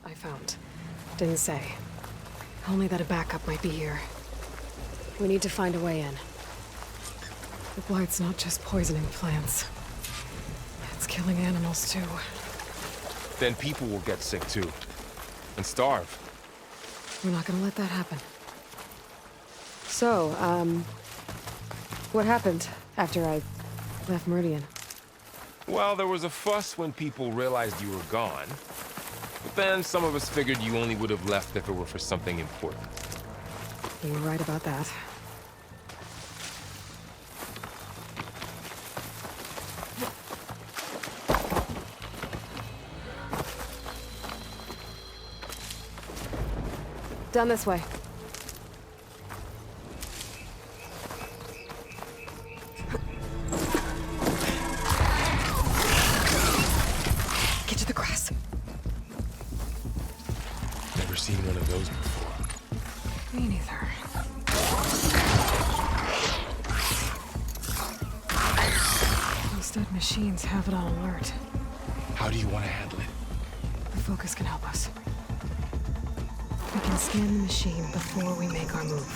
I found. Didn't say. Only that a backup might be here. We need to find a way in. The blight's not just poisoning plants. It's killing animals too. Then people will get sick too. And starve. We're not gonna let that happen. So, what happened after I left Meridian? Well, there was a fuss when people realized you were gone. But then some of us figured you only would have left if it were for something important. You were right about that. Down this way. Get to the grass. Never seen one of those before. Me neither. Those dead machines have it on alert. How do you want to handle it? The focus can help us. We can scan the machine before we make our move.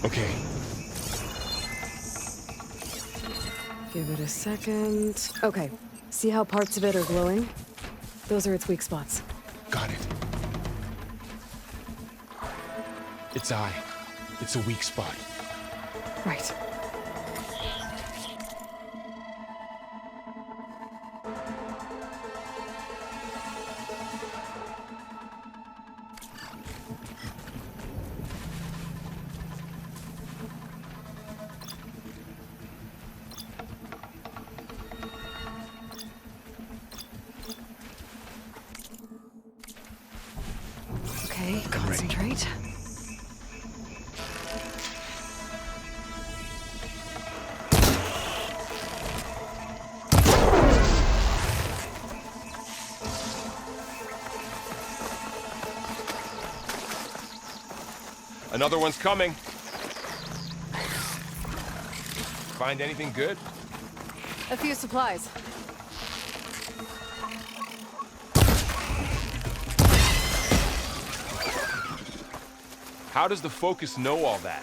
Okay. Give it a second. Okay. See how parts of it are glowing? Those are its weak spots. Got it. Its eye. It's a weak spot. Right. Okay, concentrate. Another one's coming. Find anything good? A few supplies. How does the focus know all that?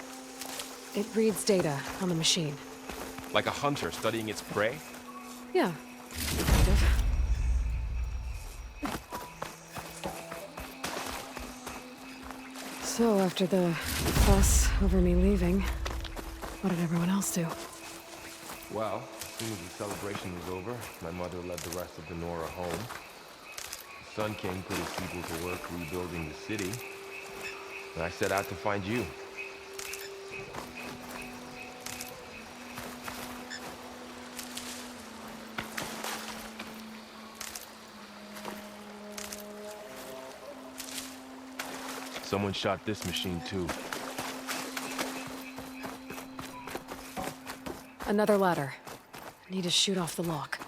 It reads data on the machine. Like a hunter studying its prey? Yeah, kind of. So, after the fuss over me leaving, what did everyone else do? Well, as soon as the celebration was over, my mother led the rest of the Nora home. The Sun King put his people to work rebuilding the city, and I set out to find you. Someone shot this machine too. Another ladder. Need to shoot off the lock.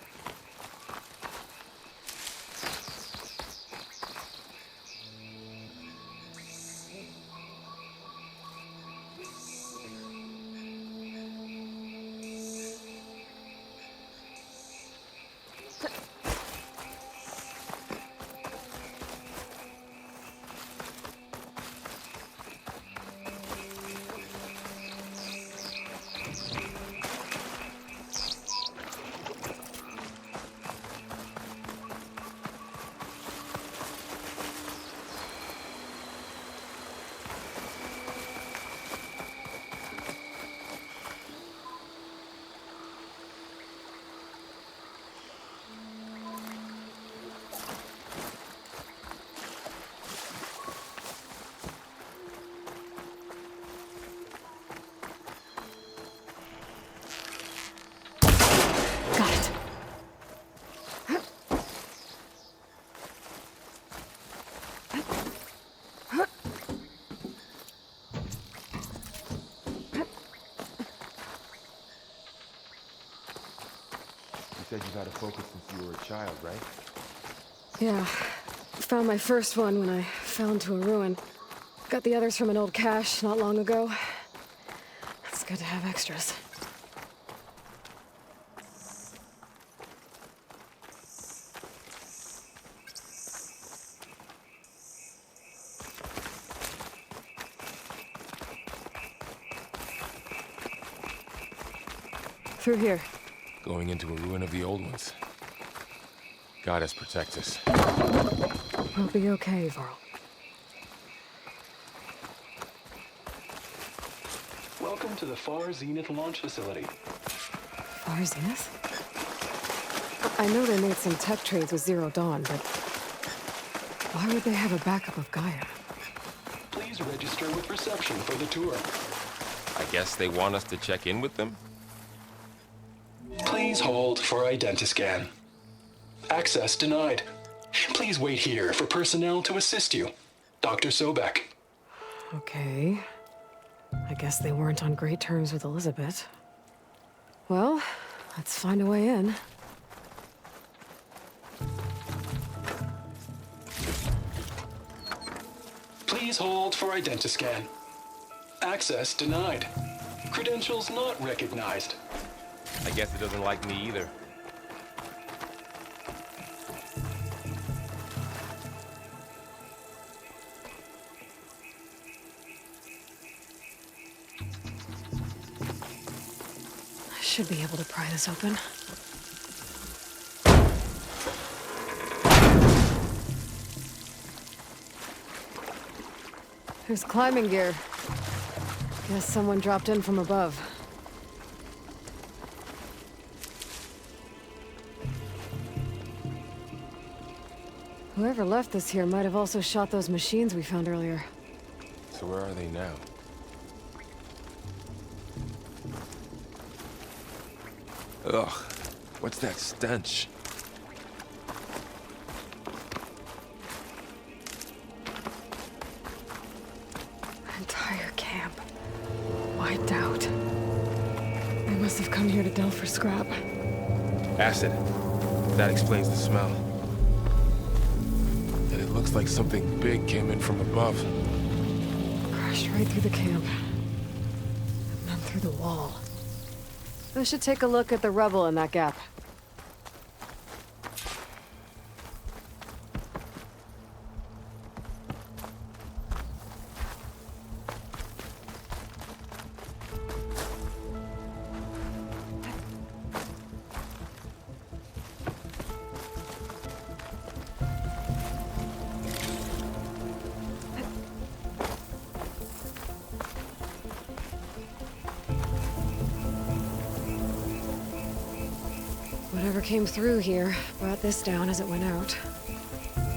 Got it. You said you've had a focus since you were a child, right? Yeah. Found my first one when I fell into a ruin. Got the others from an old cache not long ago. It's good to have extras. Through here. Going into a ruin of the old ones. Goddess protect us. We'll be okay, Varl. Welcome to the Far Zenith launch facility. Far Zenith? I know they made some tech trades with Zero Dawn, but why would they have a backup of Gaia? Please register with reception for the tour. I guess they want us to check in with them? Please hold for identiscan. Access denied. Please wait here for personnel to assist you. Dr. Sobek. Okay. I guess they weren't on great terms with Elizabeth. Well, let's find a way in. Please hold for identiscan. Access denied. Credentials not recognized. I guess it doesn't like me either. I should be able to pry this open. There's climbing gear. Guess someone dropped in from above. Whoever left this here might have also shot those machines we found earlier. So where are they now? Ugh, what's that stench? Entire camp. Wiped out. They must have come here to delve for scrap. Acid. That explains the smell. And it looks like something big came in from above. Crashed right through the camp. And then through the wall. I should take a look at the rubble in that gap. Whatever came through here brought this down as it went out.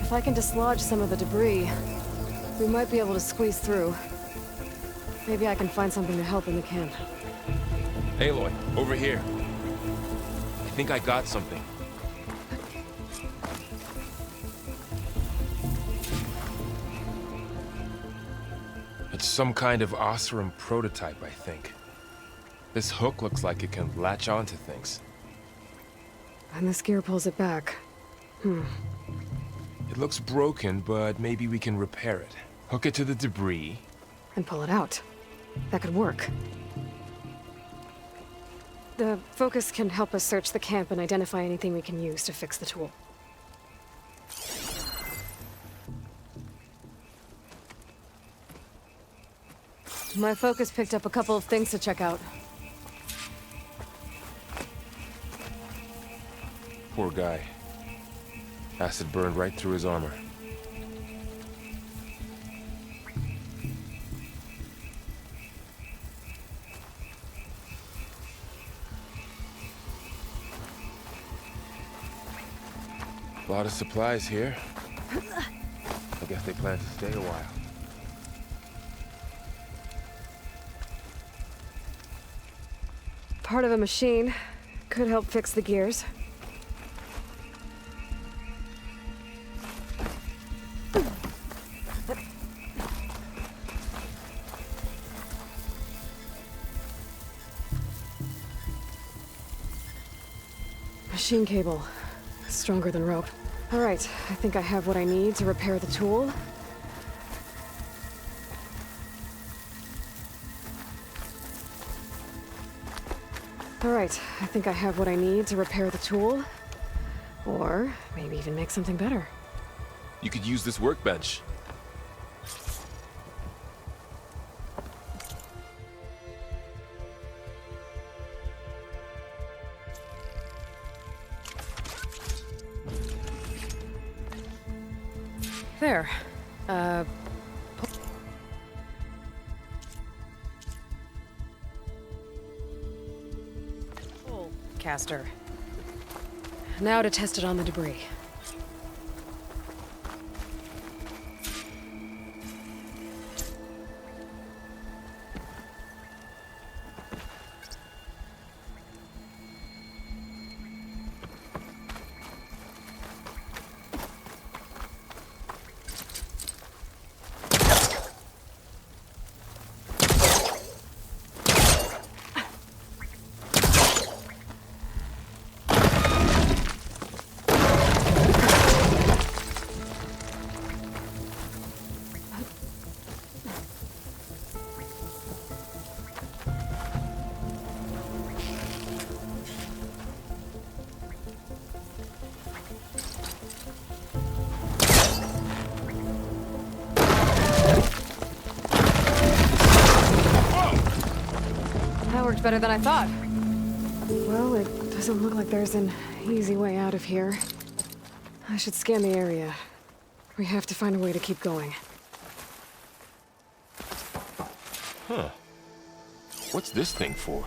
If I can dislodge some of the debris, we might be able to squeeze through. Maybe I can find something to help in the camp. Aloy, over here. I think I got something. It's some kind of Oseram prototype, I think. This hook looks like it can latch onto things. And this gear pulls it back. It looks broken, but maybe we can repair it. Hook it to the debris. And pull it out. That could work. The focus can help us search the camp and identify anything we can use to fix the tool. My focus picked up a couple of things to check out. Poor guy. Acid burned right through his armor. A lot of supplies here. I guess they plan to stay a while. Part of a machine. Could help fix the gears. Machine cable. Stronger than rope. All right, I think I have what I need to repair the tool. All right, I think I have what I need to repair the tool. Or maybe even make something better. You could use this workbench. There. Pull caster. Now to test it on the debris. That worked better than I thought. Well, it doesn't look like there's an easy way out of here. I should scan the area. We have to find a way to keep going. Huh. What's this thing for?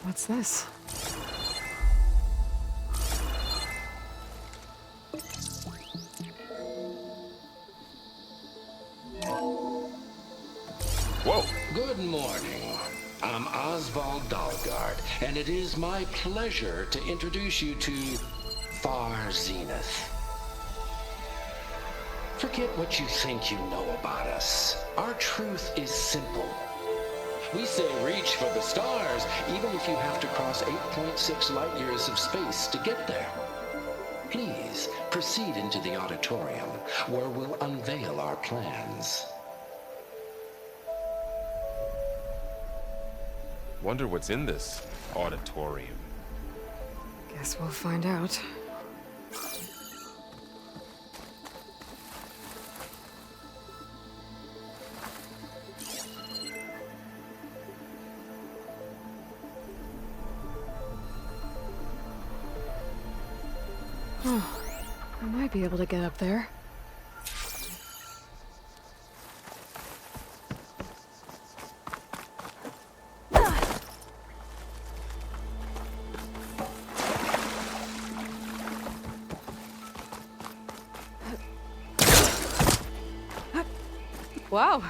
What's this? Whoa! Good morning. I'm Oswald Dalgard, and it is my pleasure to introduce you to Far Zenith. Forget what you think you know about us. Our truth is simple. We say reach for the stars, even if you have to cross 8.6 light years of space to get there. Please proceed into the auditorium, where we'll unveil our plans. Wonder what's in this auditorium. Guess we'll find out. Oh, I might be able to get up there. Wow,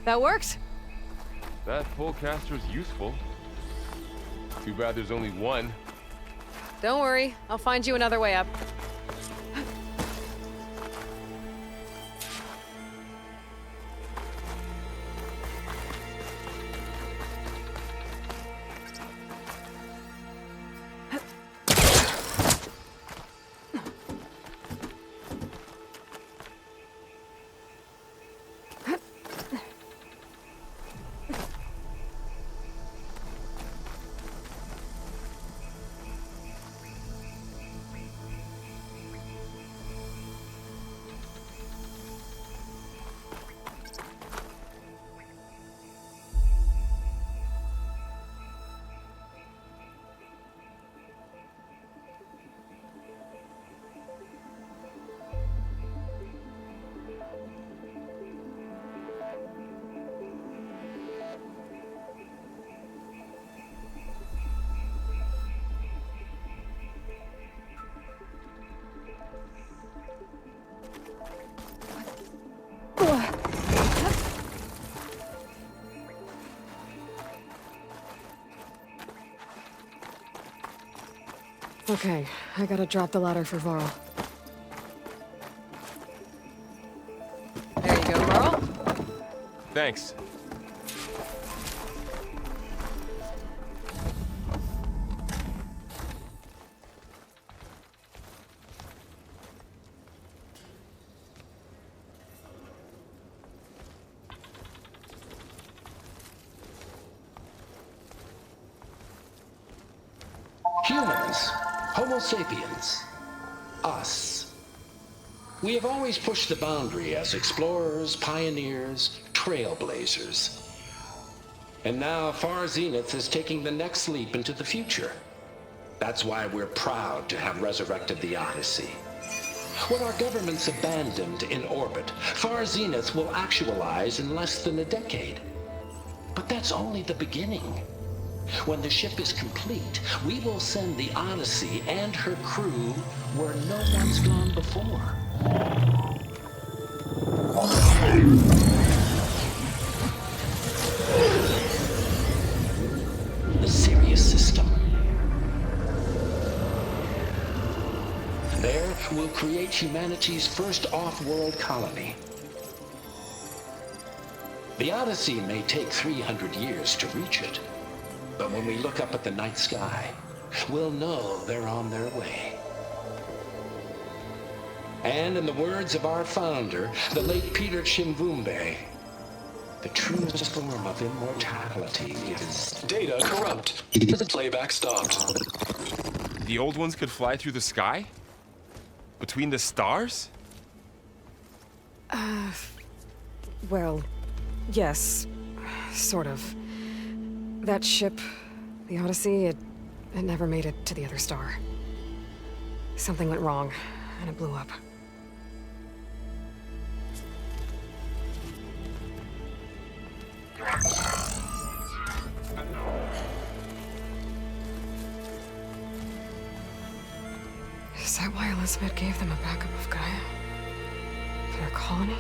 that worked. That pullcaster's useful. Too bad there's only one. Don't worry, I'll find you another way up. Okay, I gotta drop the ladder for Varl. There you go, Varl. Thanks. Humans, Homo sapiens, us. We have always pushed the boundary as explorers, pioneers, trailblazers. And now Far Zenith is taking the next leap into the future. That's why we're proud to have resurrected the Odyssey. What our governments abandoned in orbit, Far Zenith will actualize in less than a decade. But that's only the beginning. When the ship is complete, we will send the Odyssey and her crew where no one's gone before. The Sirius system. There, we'll create humanity's first off-world colony. The Odyssey may take 300 years to reach it, but when we look up at the night sky, we'll know they're on their way. And in the words of our founder, the late Peter Chimvumbe, the truest form of immortality is... Data corrupt. Playback stopped. The old ones could fly through the sky? Between the stars? Well, yes. Sort of. That ship, the Odyssey, it never made it to the other star. Something went wrong, and it blew up. Is that why Elizabeth gave them a backup of Gaia? For their colony?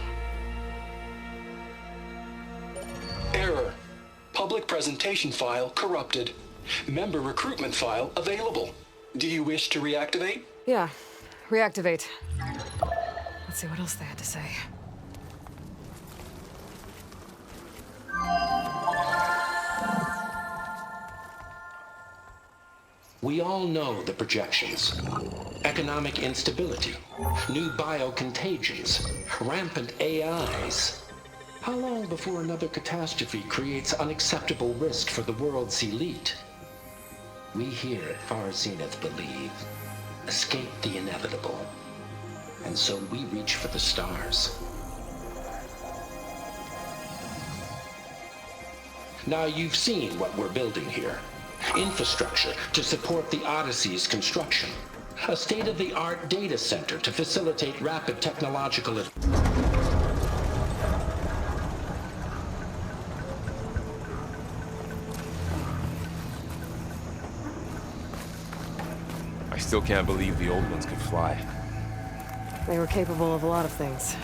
Error. Public presentation file corrupted. Member recruitment file available. Do you wish to reactivate? Yeah. Reactivate. Let's see what else they had to say. We all know the projections. Economic instability, new biocontagions, rampant AIs. How long before another catastrophe creates unacceptable risk for the world's elite? We here at Far Zenith believe, escape the inevitable. And so we reach for the stars. Now you've seen what we're building here. Infrastructure to support the Odyssey's construction. A state-of-the-art data center to facilitate rapid technological... I still can't believe the old ones could fly. They were capable of a lot of things.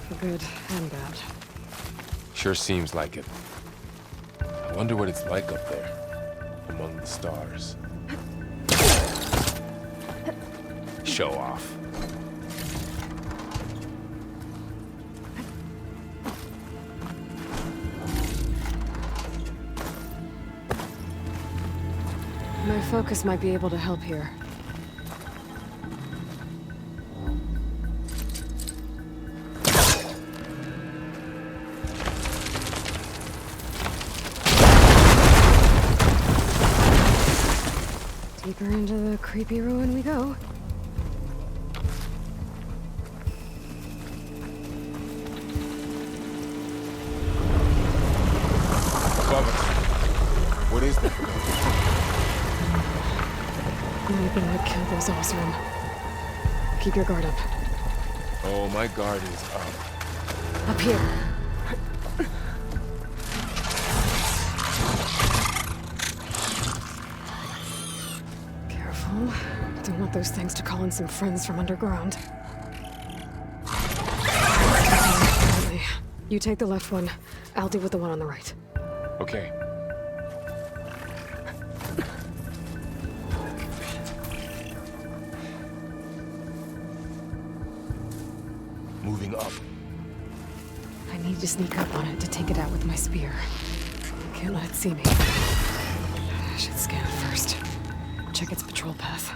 For good and bad. Sure seems like it. I wonder what it's like up there, among the stars. Show off. My focus might be able to help here. Deeper into the creepy ruin we go. Above us. What is that? Maybe what killed those Osram. Keep your guard up. Oh, my guard is up. Up here. Careful. Don't want those things to call in some friends from underground. You take the left one. I'll deal with the one on the right. Okay. Moving up. I need to sneak up on it to take it out with my spear. Can't let it see me. I should scan it first. Check its patrol path.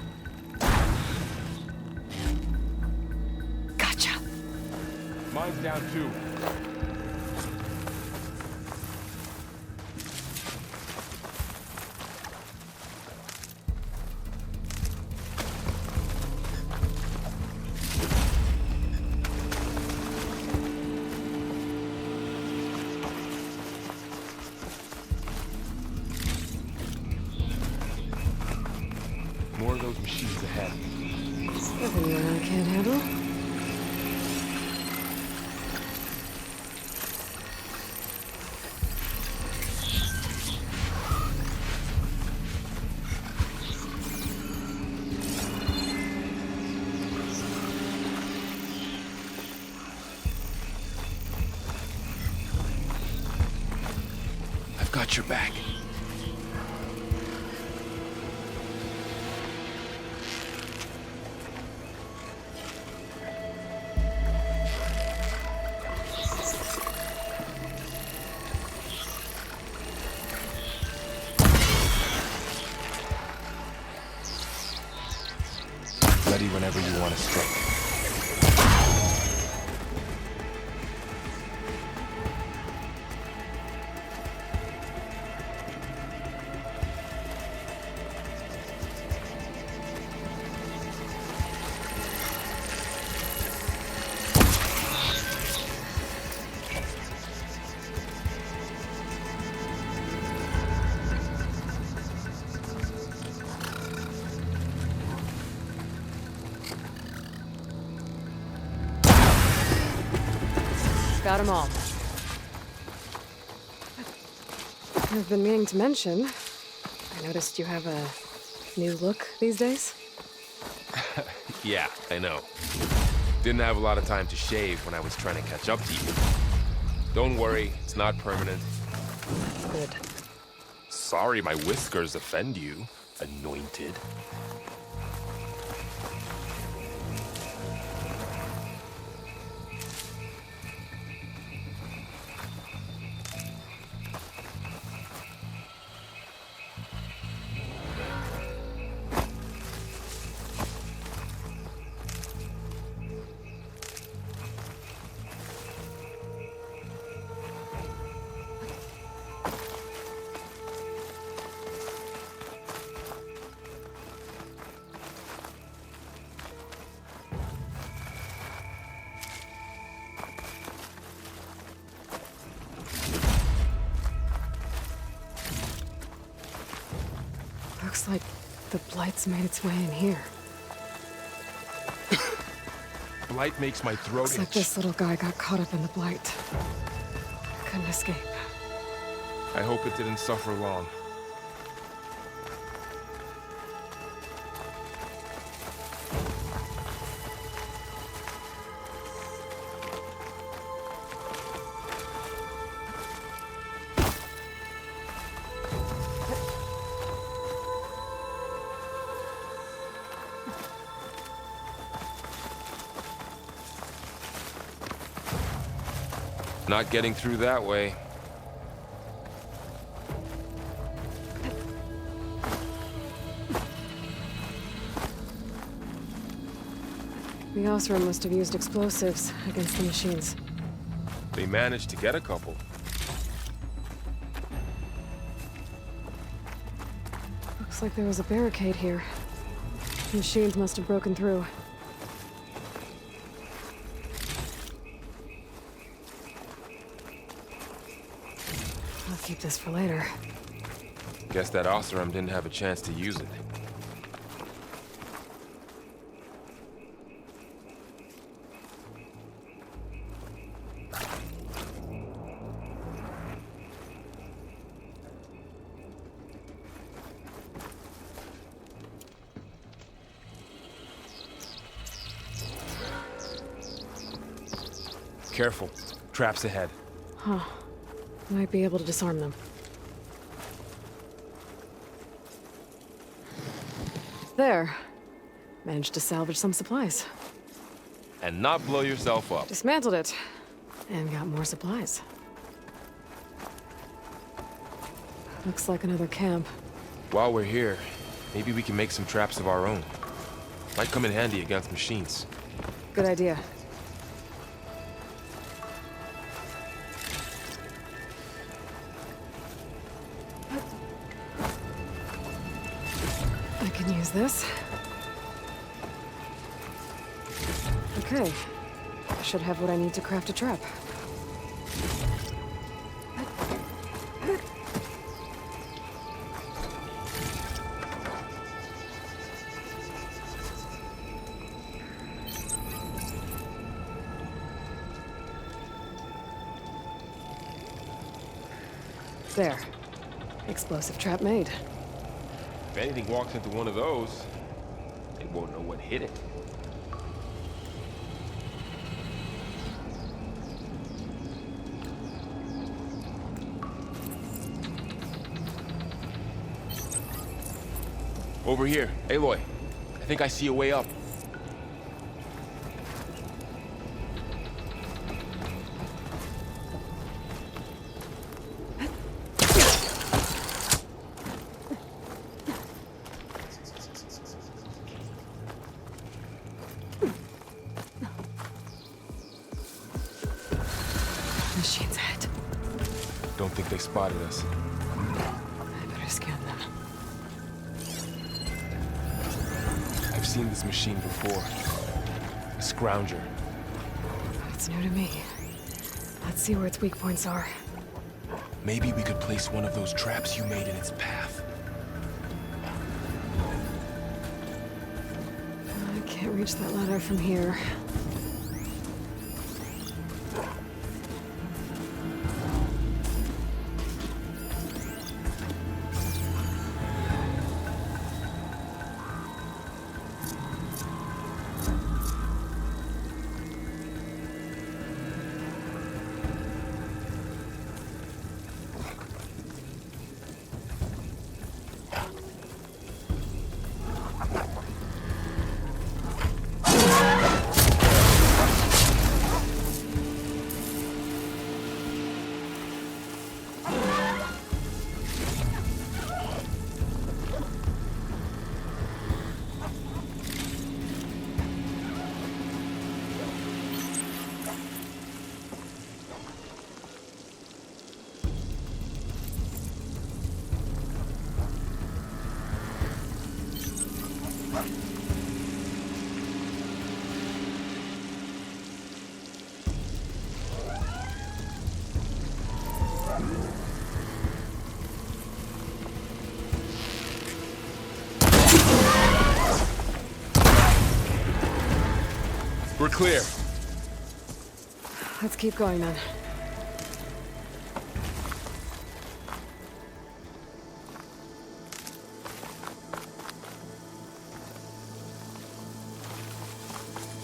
Gotcha. Mine's down too. Anyone I can't handle? I've got your back. Ready whenever you want to strike. Got them all. I've been meaning to mention, I noticed you have a new look these days. Yeah, I know. Didn't have a lot of time to shave when I was trying to catch up to you. Don't worry, it's not permanent. Good. Sorry my whiskers offend you, anointed. Looks like the Blight's made its way in here. Blight makes my throat Looks like itch. this little guy got caught up in the Blight. Couldn't escape. I hope it didn't suffer long. Not getting through that way. The Osram must have used explosives against the machines. They managed to get a couple. Looks like there was a barricade here. The machines must have broken through. I'll keep this for later. Guess that Osram didn't have a chance to use it. Careful. Traps ahead. Huh. Might be able to disarm them. There. Managed to salvage some supplies. And not blow yourself up. Dismantled it. And got more supplies. Looks like another camp. While we're here, maybe we can make some traps of our own. Might come in handy against machines. Good idea. I can use this. Okay. I should have what I need to craft a trap. There. Explosive trap made. If anything walks into one of those, they won't know what hit it. Over here, Aloy. I think I see a way up. Machine's ahead. Don't think they spotted us. I better scan them. I've seen this machine before. A scrounger. It's new to me. Let's see where its weak points are. Maybe we could place one of those traps you made in its path. I can't reach that ladder from here. We're clear. Let's keep going then.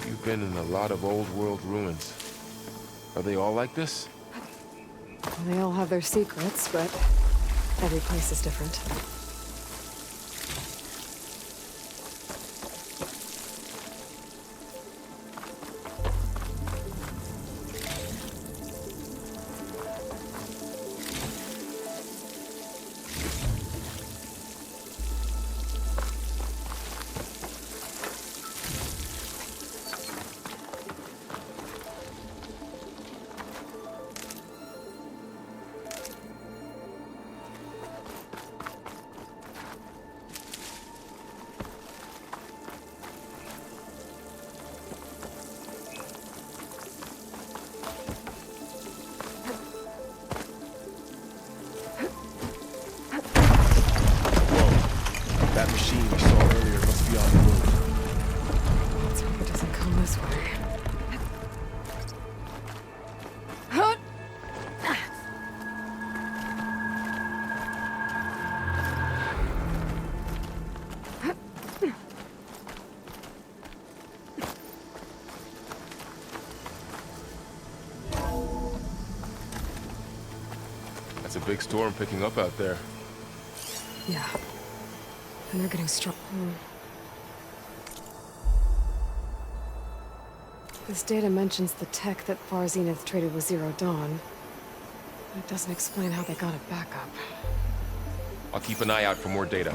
You've been in a lot of old world ruins. Are they all like this? Well, they all have their secrets, but every place is different. That machine we saw earlier must be on the move. Let's hope it doesn't come this way. That's a big storm picking up out there. Yeah. And they're getting strong. This data mentions the tech that Far Zenith traded with Zero Dawn. It doesn't explain how they got it back up. I'll keep an eye out for more data.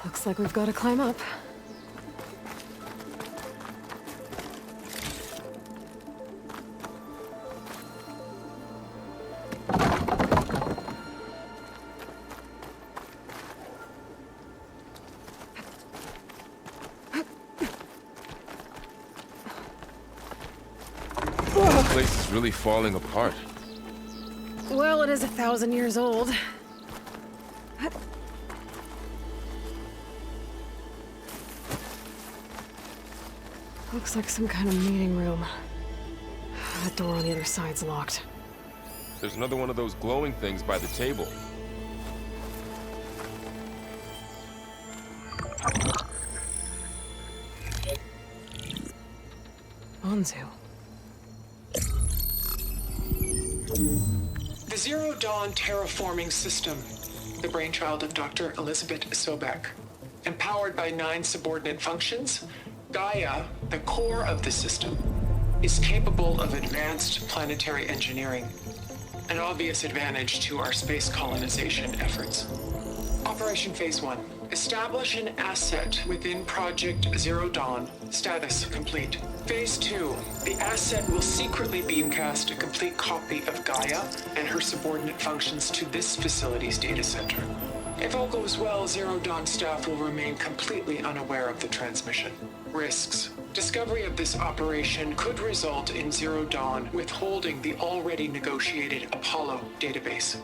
Looks like we've got to climb up. place is really falling apart. Well, it is 1,000 years old. Looks like some kind of meeting room. That door on the other side's locked. There's another one of those glowing things by the table. Onzu. The Zero Dawn terraforming system, the brainchild of Dr. Elizabeth Sobek. Empowered by 9 subordinate functions, Gaia, the core of the system, is capable of advanced planetary engineering, an obvious advantage to our space colonization efforts. Operation Phase 1. Establish an asset within Project Zero Dawn. Status complete. Phase 2. The asset will secretly beamcast a complete copy of Gaia and her subordinate functions to this facility's data center. If all goes well, Zero Dawn staff will remain completely unaware of the transmission. Risks. Discovery of this operation could result in Zero Dawn withholding the already negotiated Apollo database.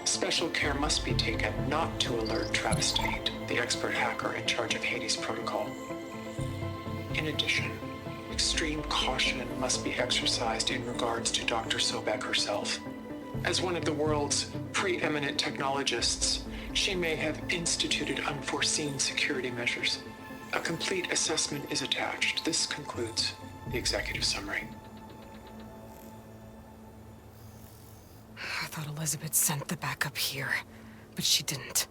Special care must be taken not to alert Travis Tate, the expert hacker in charge of Hades Protocol. In addition, extreme caution must be exercised in regards to Dr. Sobek herself. As one of the world's preeminent technologists, she may have instituted unforeseen security measures. A complete assessment is attached. This concludes the executive summary. I thought Elizabeth sent the backup here, but she didn't.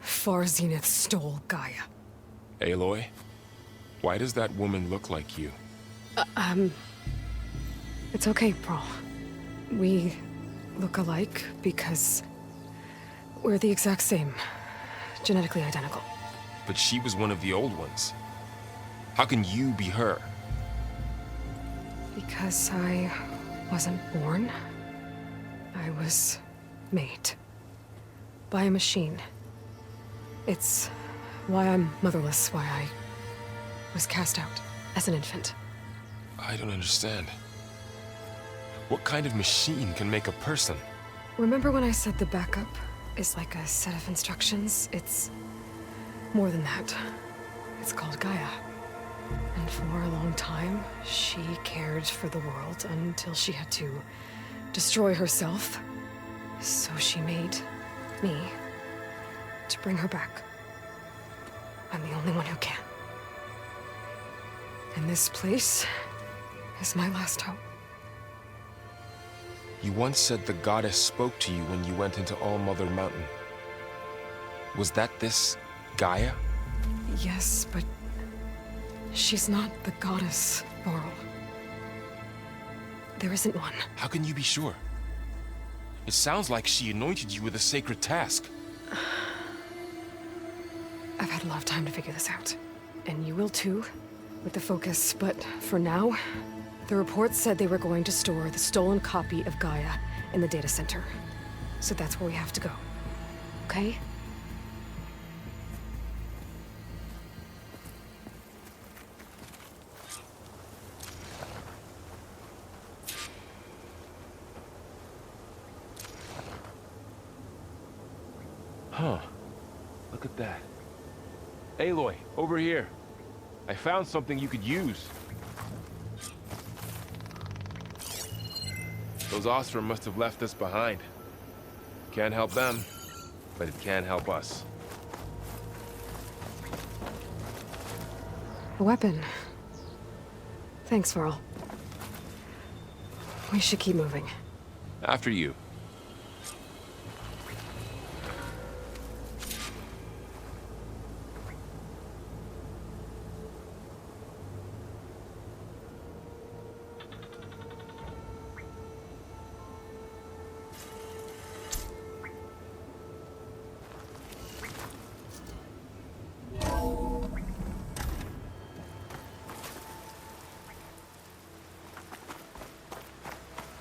Far Zenith stole Gaia. Aloy? Why does that woman look like you? It's okay, Pearl. We look alike because we're the exact same. Genetically identical. But she was one of the old ones. How can you be her? Because I wasn't born. I was made. By a machine. It's why I'm motherless, why I was cast out as an infant. I don't understand. What kind of machine can make a person? Remember when I said the backup is like a set of instructions? It's more than that. It's called Gaia. And for a long time, she cared for the world until she had to destroy herself. So she made me to bring her back. I'm the only one who can. And this place is my last hope. You once said the goddess spoke to you when you went into All-Mother Mountain. Was that this Gaia? Yes, but she's not the goddess, Laurel. There isn't one. How can you be sure? It sounds like she anointed you with a sacred task. I've had a lot of time to figure this out. And you will too, with the focus. But for now, the reports said they were going to store the stolen copy of Gaia in the data center. So that's where we have to go. Okay? Huh. Look at that. Aloy, over here. I found something you could use. Those Ostrom must have left us behind. Can't help them, but it can help us. A weapon. Thanks, Varl. We should keep moving. After you.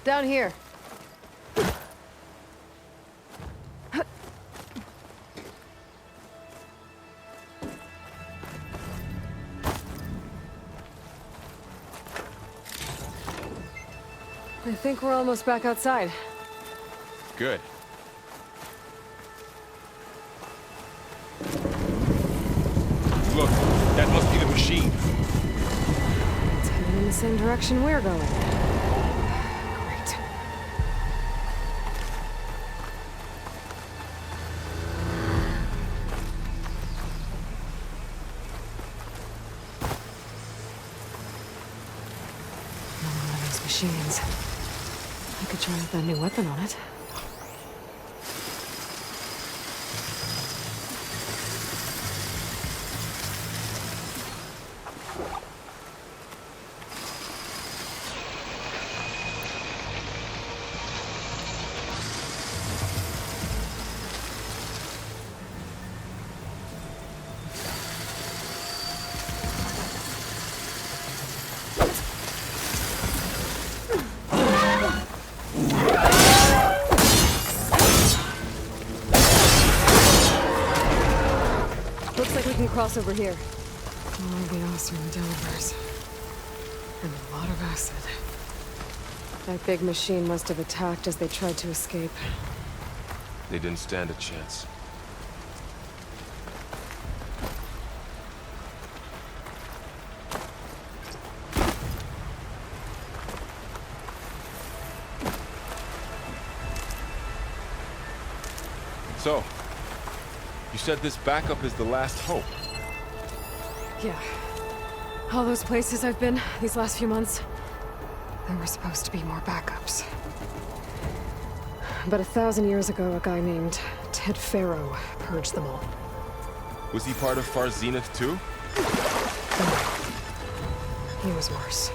Down here. I think we're almost back outside. Good. Look, that must be the machine. It's heading in the same direction we're going. Great. Another one of those machines. I could try out that new weapon on it. Looks like we can cross over here. Oh, the Oster and Delivers. And a lot of acid. That big machine must have attacked as they tried to escape. They didn't stand a chance. So, you said this backup is the last hope. Yeah. All those places I've been these last few months, there were supposed to be more backups. But 1,000 years ago, a guy named Ted Faro purged them all. Was he part of Far Zenith too? He was worse.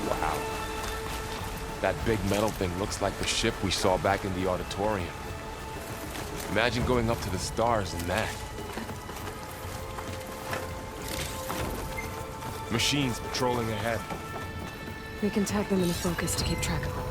Wow. That big metal thing looks like the ship we saw back in the auditorium. Imagine going up to the stars in that. Machines patrolling ahead. We can tag them into focus to keep track of them.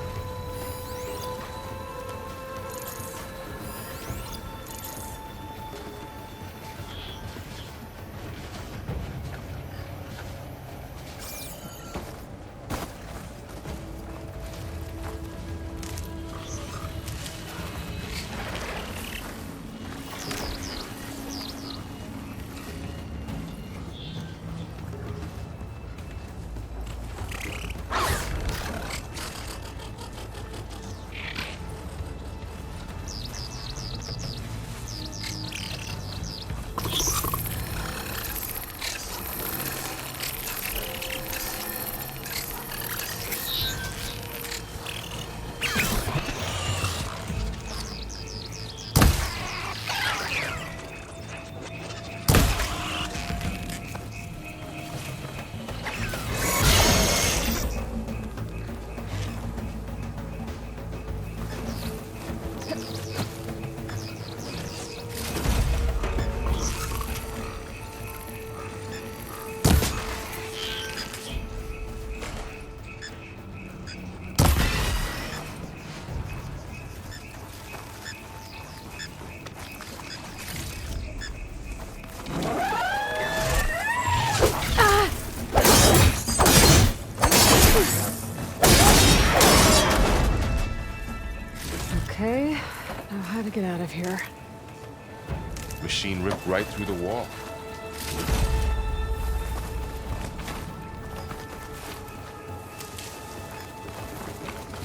Okay, now how to get out of here? Machine ripped right through the wall.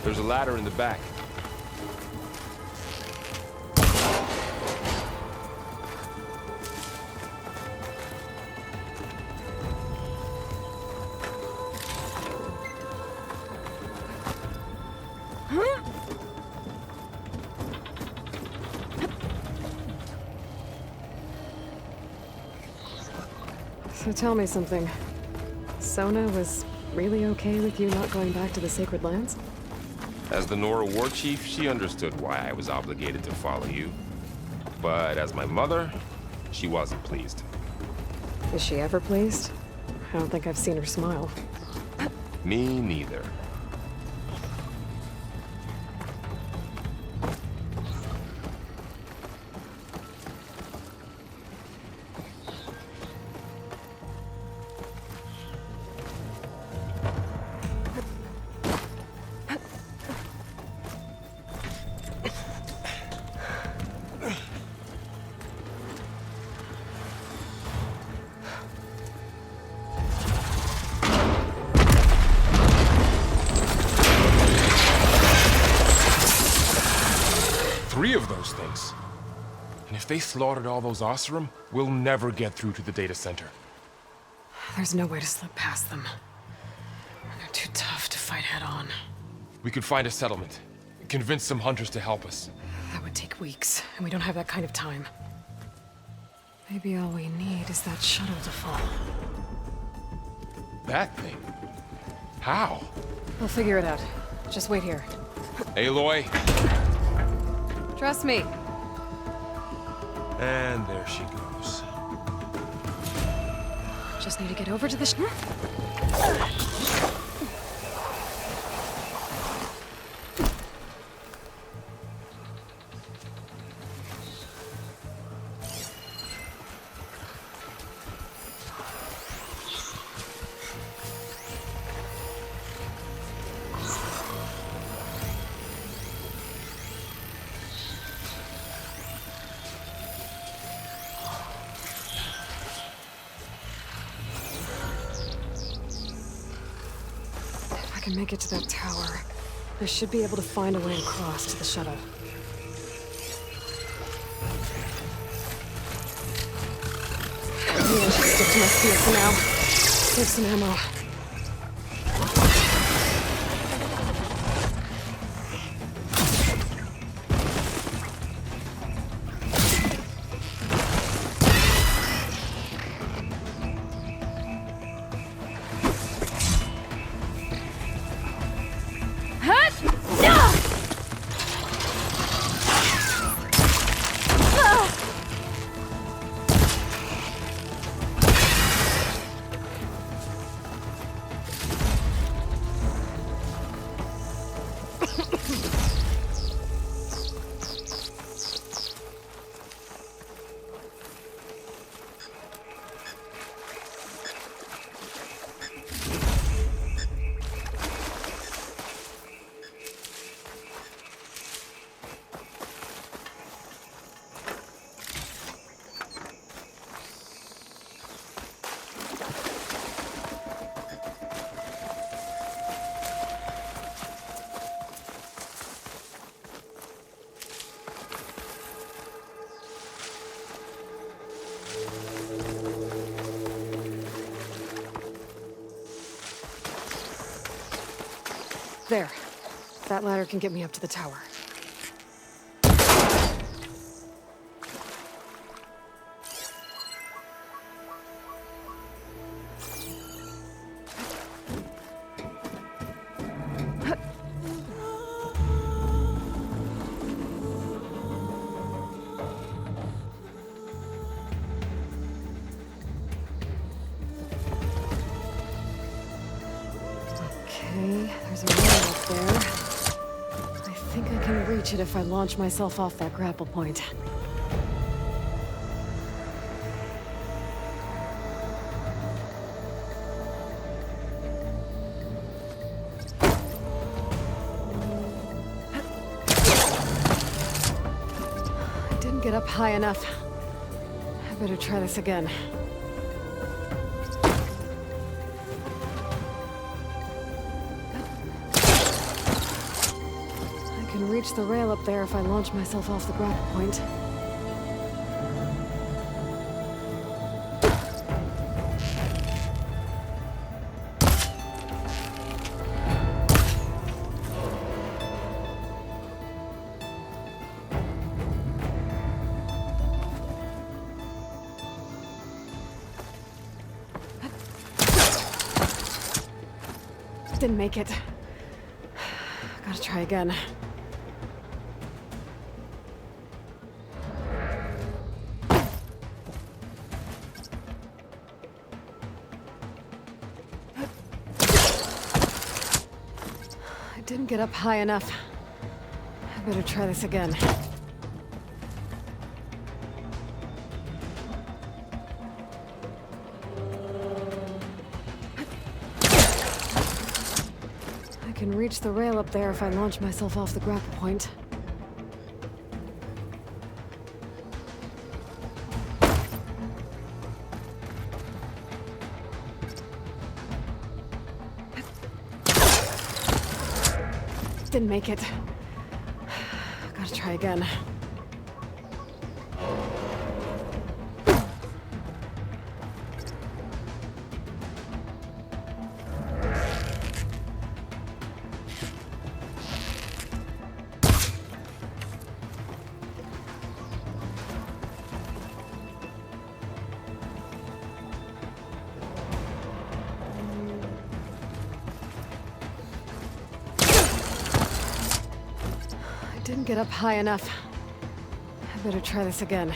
There's a ladder in the back. So tell me something. Sona was really okay with you not going back to the Sacred Lands? As the Nora war chief, she understood why I was obligated to follow you. But as my mother, she wasn't pleased. Is she ever pleased? I don't think I've seen her smile. Me neither. Three of those things. And if they slaughtered all those Oseram, we'll never get through to the data center. There's no way to slip past them. They're too tough to fight head-on. We could find a settlement. Convince some hunters to help us. That would take weeks, and we don't have that kind of time. Maybe all we need is that shuttle to fall. That thing? How? We'll figure it out. Just wait here. Aloy. Trust me. And there she goes. Just need to get over to the If I can make it to that tower, I should be able to find a way across to the shuttle. Maybe I should stick to my spear for now. Save some ammo. There. That ladder can get me up to the tower. Okay, there's a way up there. I think I can reach it if I launch myself off that grapple point. get up high enough. I better try this again. I can reach the rail up there if I launch myself off the grapple point. Didn't make it. Gotta try again. I didn't get up high enough. I better try this again. I can reach the rail up there if I launch myself off the grapple point. Didn't make it. Gotta try again. Didn't get up high enough. I better try this again.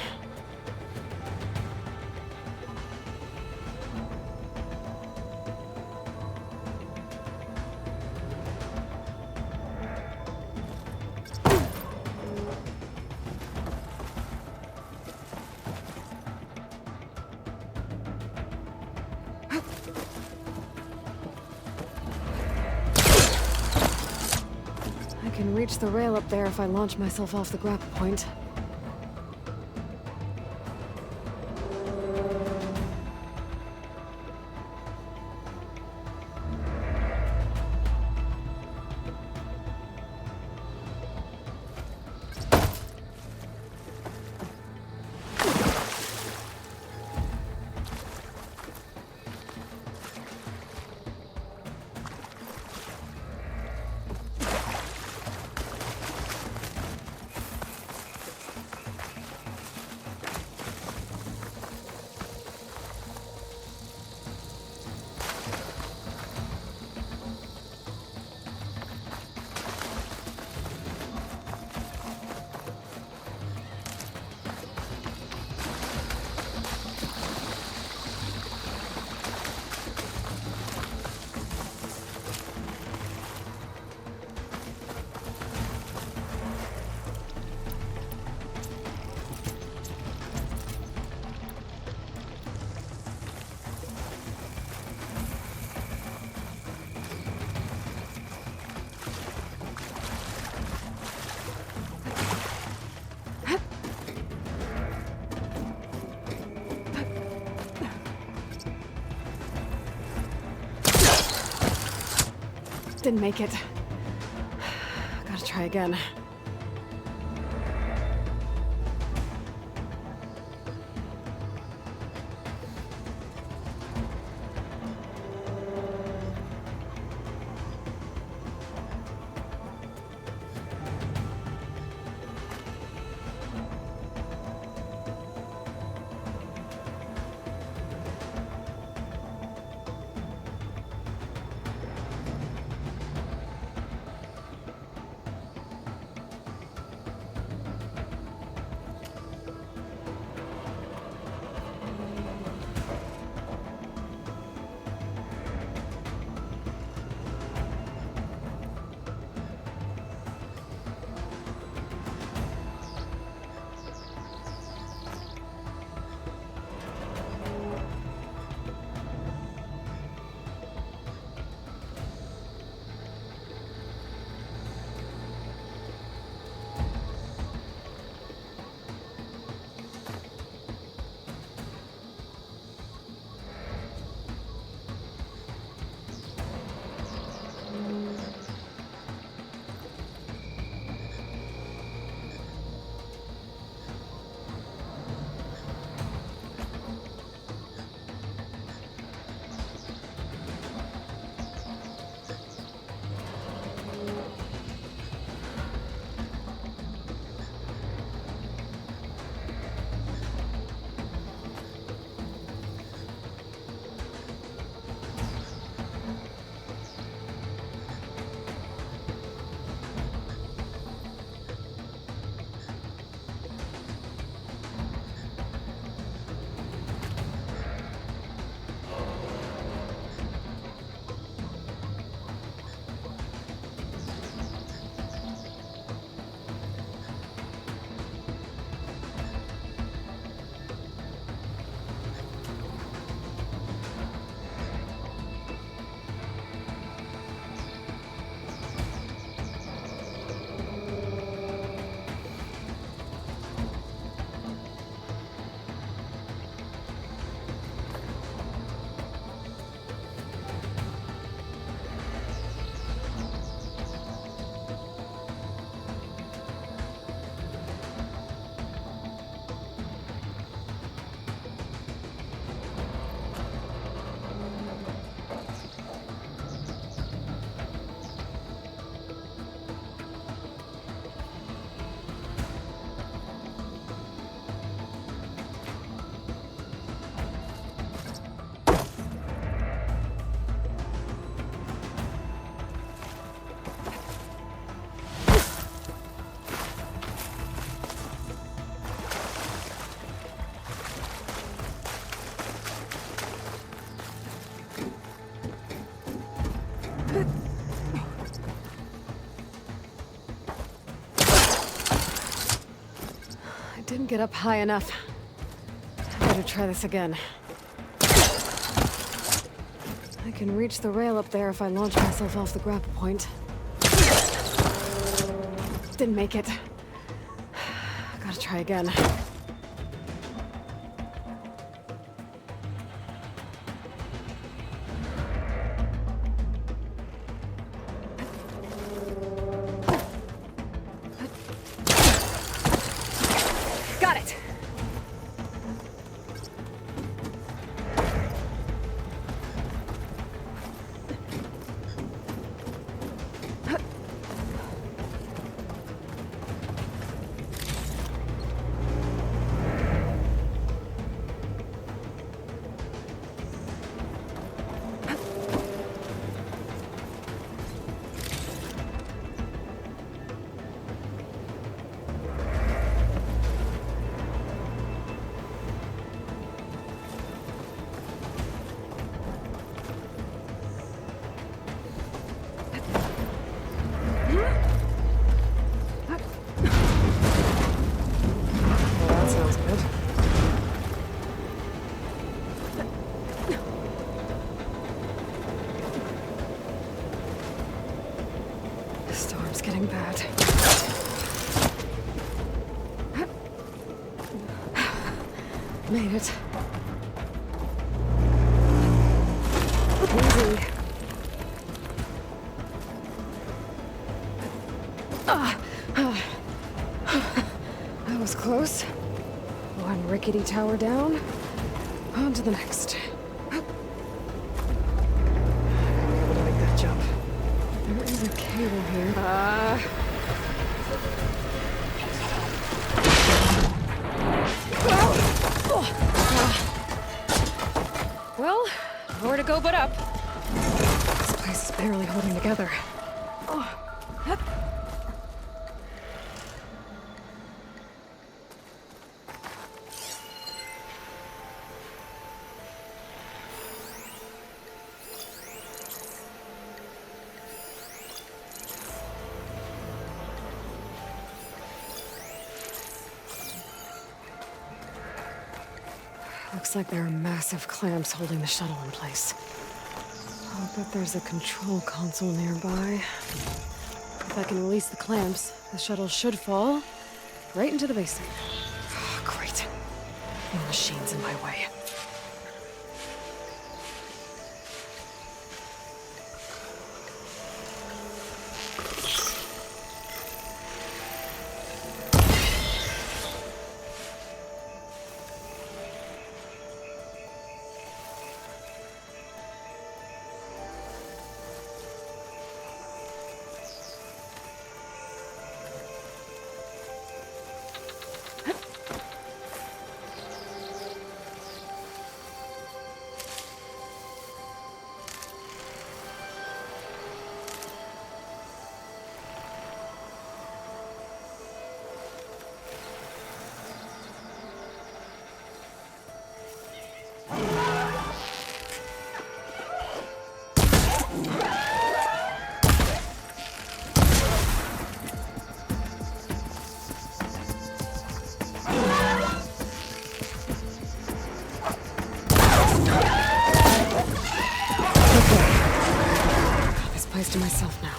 I can reach the rail up there if I launch myself off the grapple point. Didn't make it. Gotta try again. Didn't get up high enough. I better try this again. I can reach the rail up there if I launch myself off the grapple point. Didn't make it. Gotta try again. Got it! Getting bad. Made it. Easy. That was close. One rickety tower down. On to the next. I'll be able to make that jump. There is a cable here. Well, nowhere to go but up. This place is barely holding together. Looks like there are massive clamps holding the shuttle in place. I'll bet there's a control console nearby. If I can release the clamps, the shuttle should fall right into the basin. Oh, great. No machines in my way. To myself now.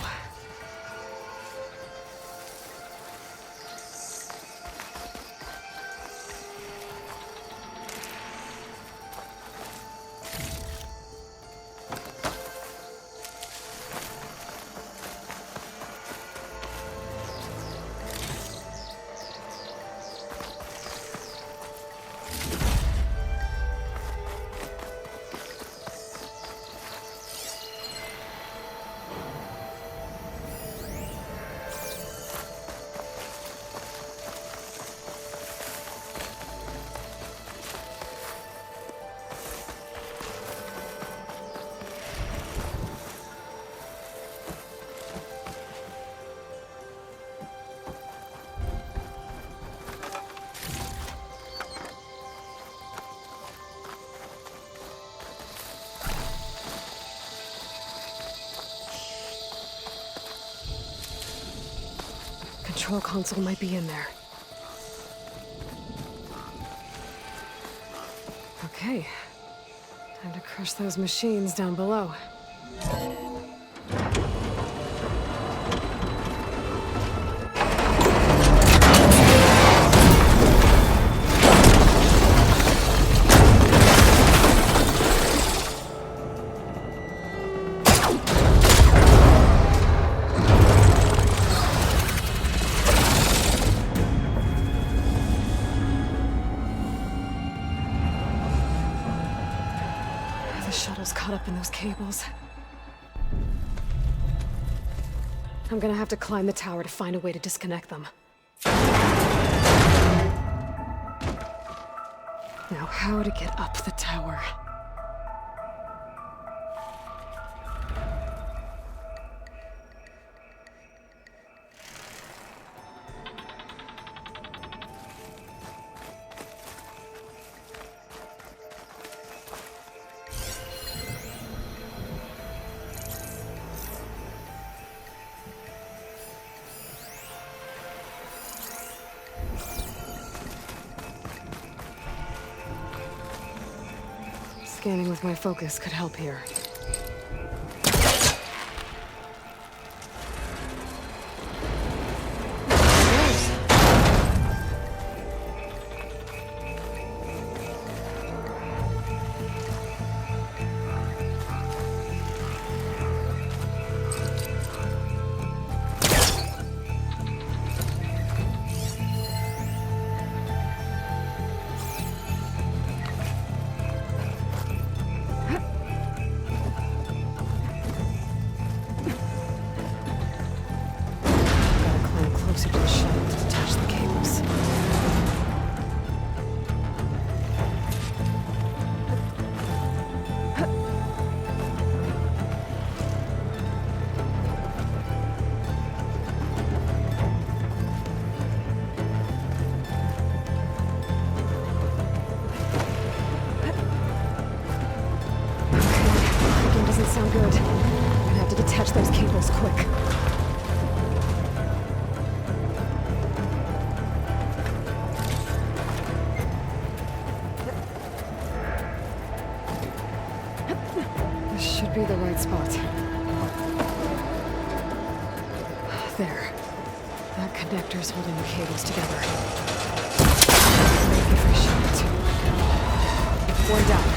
Control console might be in there. Okay. Time to crush those machines down below. The shuttle's caught up in those cables. I'm gonna have to climb the tower to find a way to disconnect them. Now, how to get up the tower? Scanning with my focus could help here. Closer to the shuttle to detach the cables. Okay, doesn't sound good. I'm gonna have to detach those cables quick. Should be the right spot. There. That connector's holding the cables together. Maybe if I shut it. One down.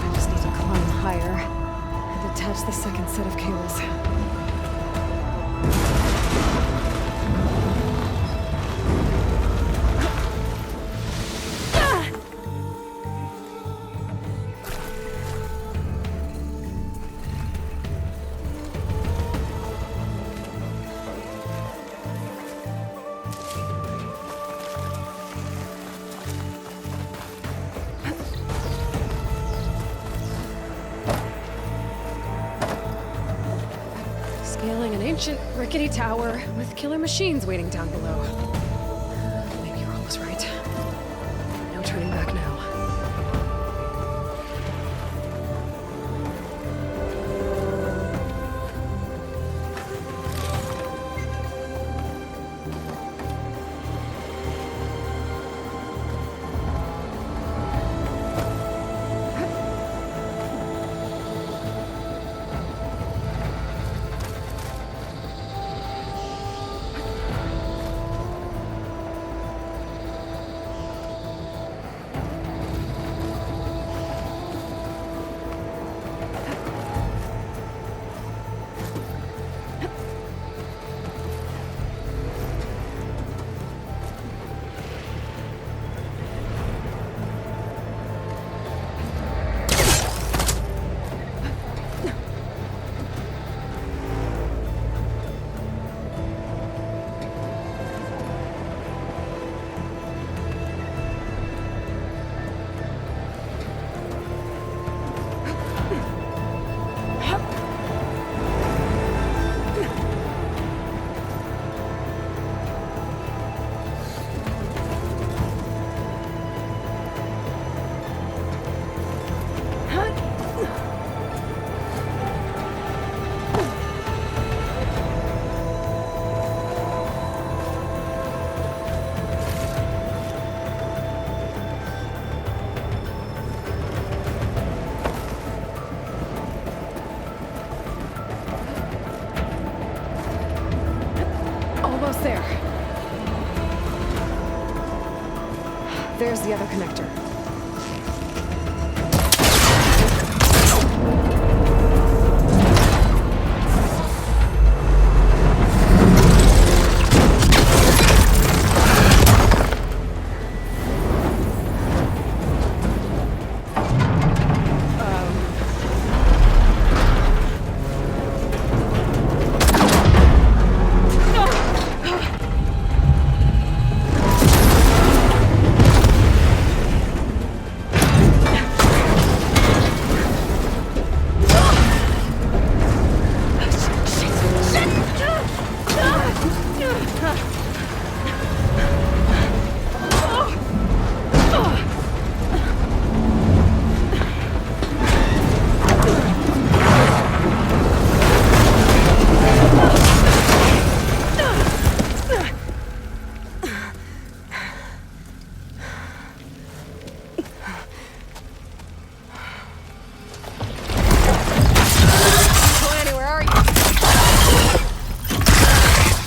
I just need to climb higher and detach the second set of cables. Scaling an ancient, rickety tower with killer machines waiting down below. Maybe Earl was right. No turning back now. there. There's the other connector.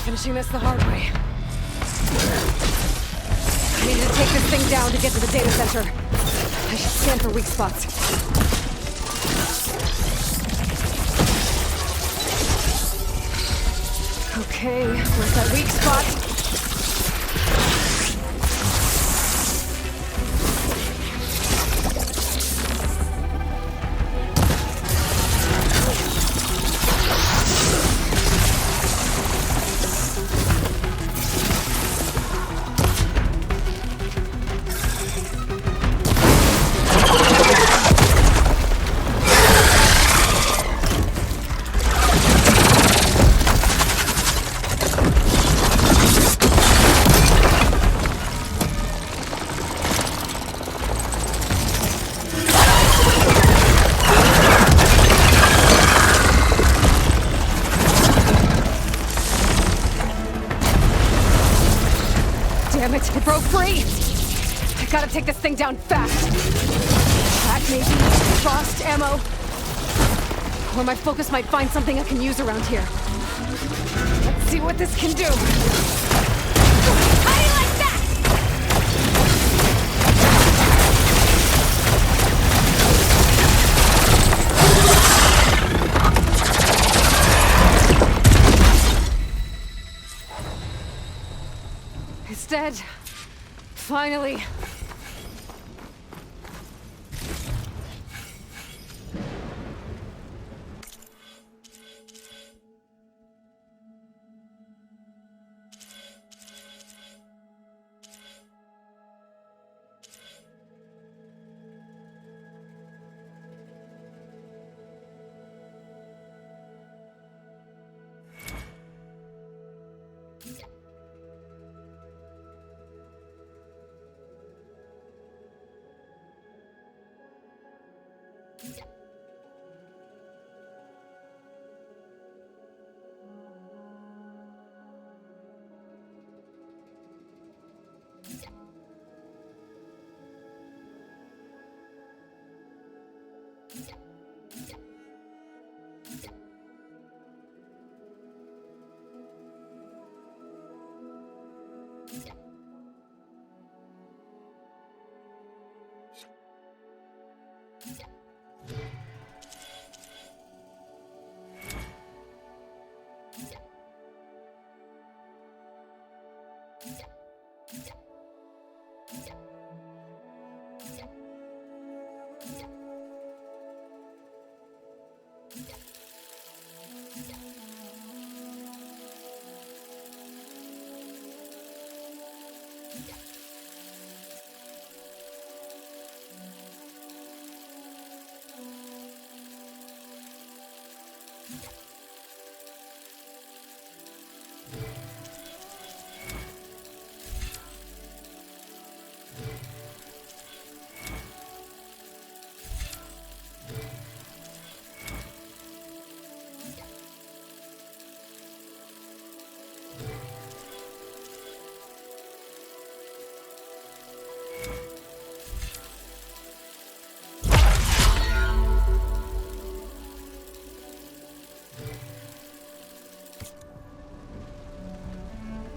Finishing this the hard way. I needed to take this thing down to get to the data center. I should scan for weak spots. Okay, where's that weak spot? Damn it, it broke free! I gotta take this thing down fast. That maybe, frost ammo. Or my focus might find something I can use around here. Let's see what this can do. How do you like that? It's dead. Finally.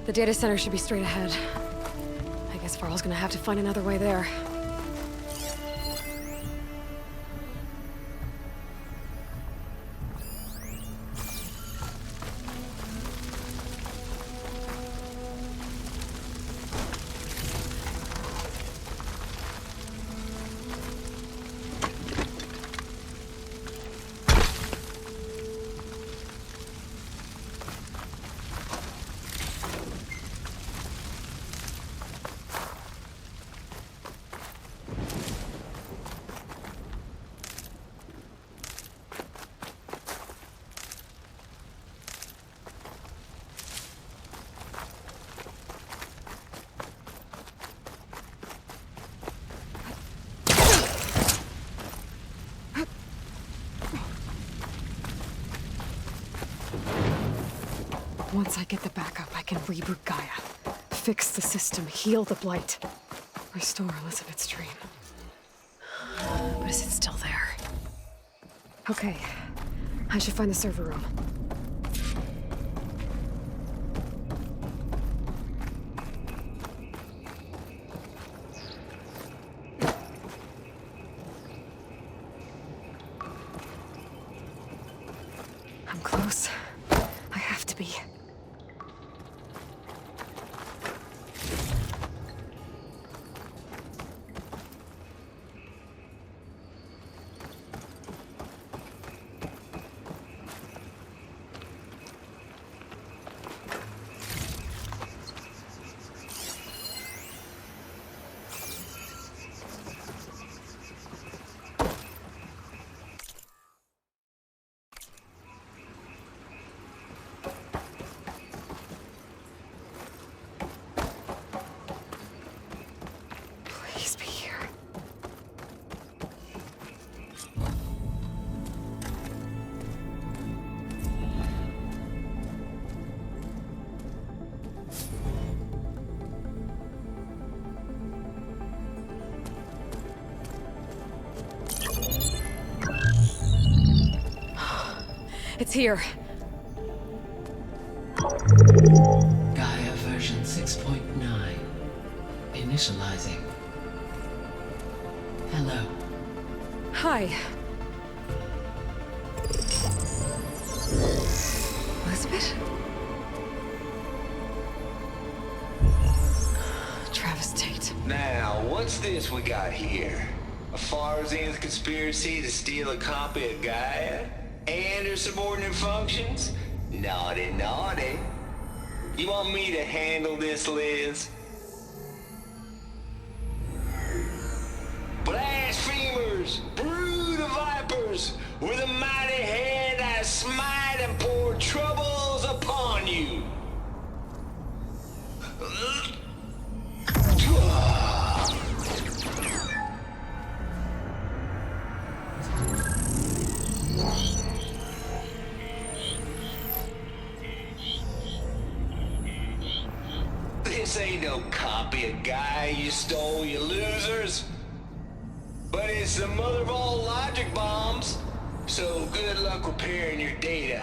The data center should be straight ahead. I guess Varl's gonna have to find another way there. Once I get the backup, I can reboot Gaia. Fix the system, heal the Blight. Restore Elizabeth's dream. But is it still there? Okay. I should find the server room. I'm close. I have to be. Please be here. It's here. Gaia version 6.9. Initializing. Hello. Hi. Elizabeth? Travis Tate. Now, what's this we got here? A Farsian's conspiracy to steal a copy of Gaia? And her subordinate functions? Naughty, naughty. You want me to handle this, Liz? Blasphemers! Brood of vipers! With a mighty hand I smite and pour troubles upon you! This ain't no copy of Gaia you stole, you losers. But it's the mother of all logic bombs. So good luck repairing your data.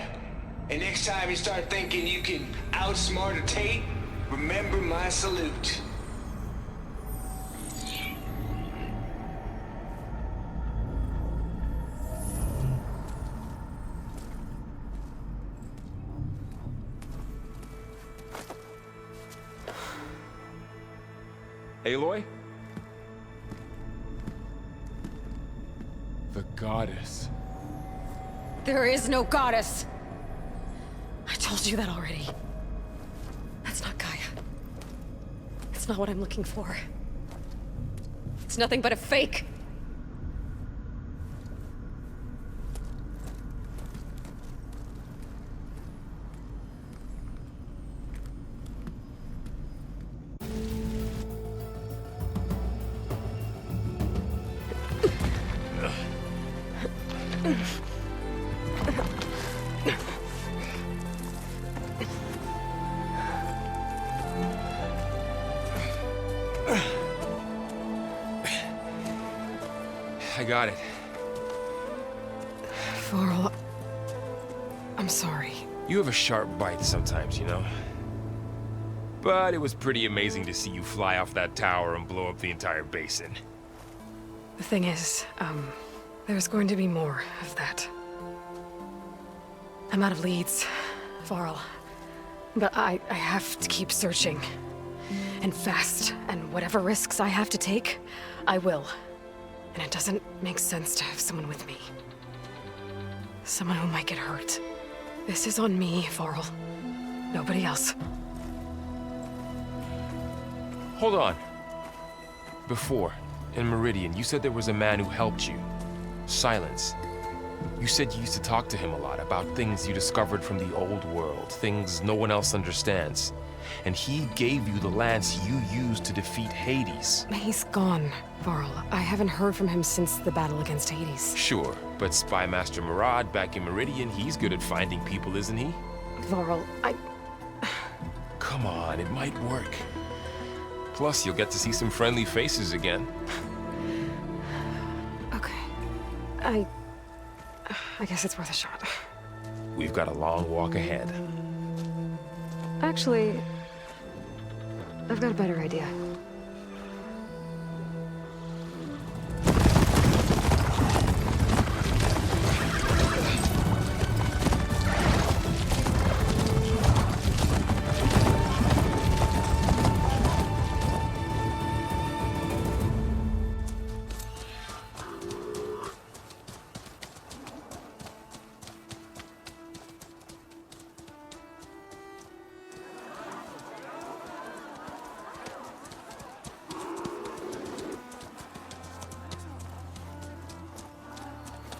And next time you start thinking you can outsmart a Tate, remember my salute. Aloy? The goddess. There is no goddess! I told you that already. That's not Gaia. It's not what I'm looking for. It's nothing but a fake. I got it. Varl, I'm sorry. You have a sharp bite sometimes, you know? But it was pretty amazing to see you fly off that tower and blow up the entire basin. The thing is, there's going to be more of that. I'm out of leads, Varl. But I have to keep searching. And fast, and whatever risks I have to take, I will. And it doesn't make sense to have someone with me. Someone who might get hurt. This is on me, Varl. Nobody else. Hold on. Before, in Meridian, you said there was a man who helped you. Silence. You said you used to talk to him a lot about things you discovered from the old world, things no one else understands. And he gave you the lance you used to defeat Hades. He's gone, Varl. I haven't heard from him since the battle against Hades. Sure, but Spy Master Murad back in Meridian, he's good at finding people, isn't he? Varl, Come on, it might work. Plus, you'll get to see some friendly faces again. Okay. I guess it's worth a shot. We've got a long walk ahead. Actually, I've got a better idea.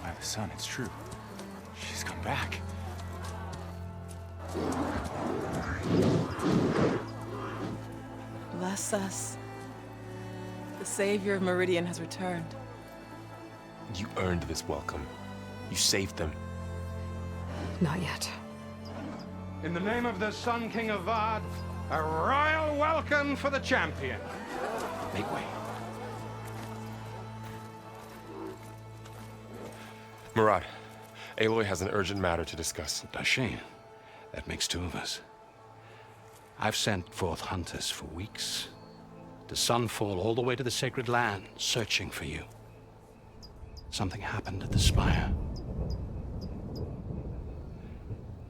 By the sun, it's true. She's come back. Bless us. The savior of Meridian has returned. You earned this welcome. You saved them. Not yet. In the name of the Sun King of Vard, a royal welcome for the champion. Make way. Murad, Aloy has an urgent matter to discuss. Does she? That makes two of us. I've sent forth hunters for weeks. To Sunfall all the way to the Sacred Land, searching for you. Something happened at the Spire.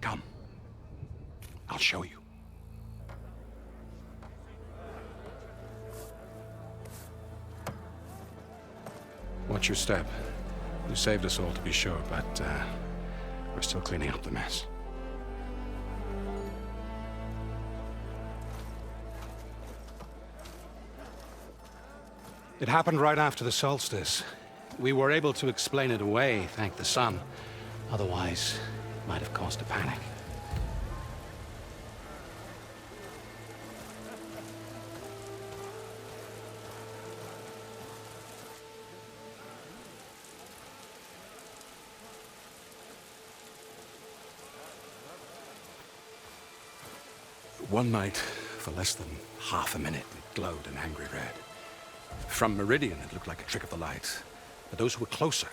Come. I'll show you. Watch your step. You saved us all, to be sure, but we're still cleaning up the mess. It happened right after the solstice. We were able to explain it away, thank the sun. Otherwise, it might have caused a panic. One night, for less than half a minute, it glowed an angry red. From Meridian, it looked like a trick of the light. But those who were closer,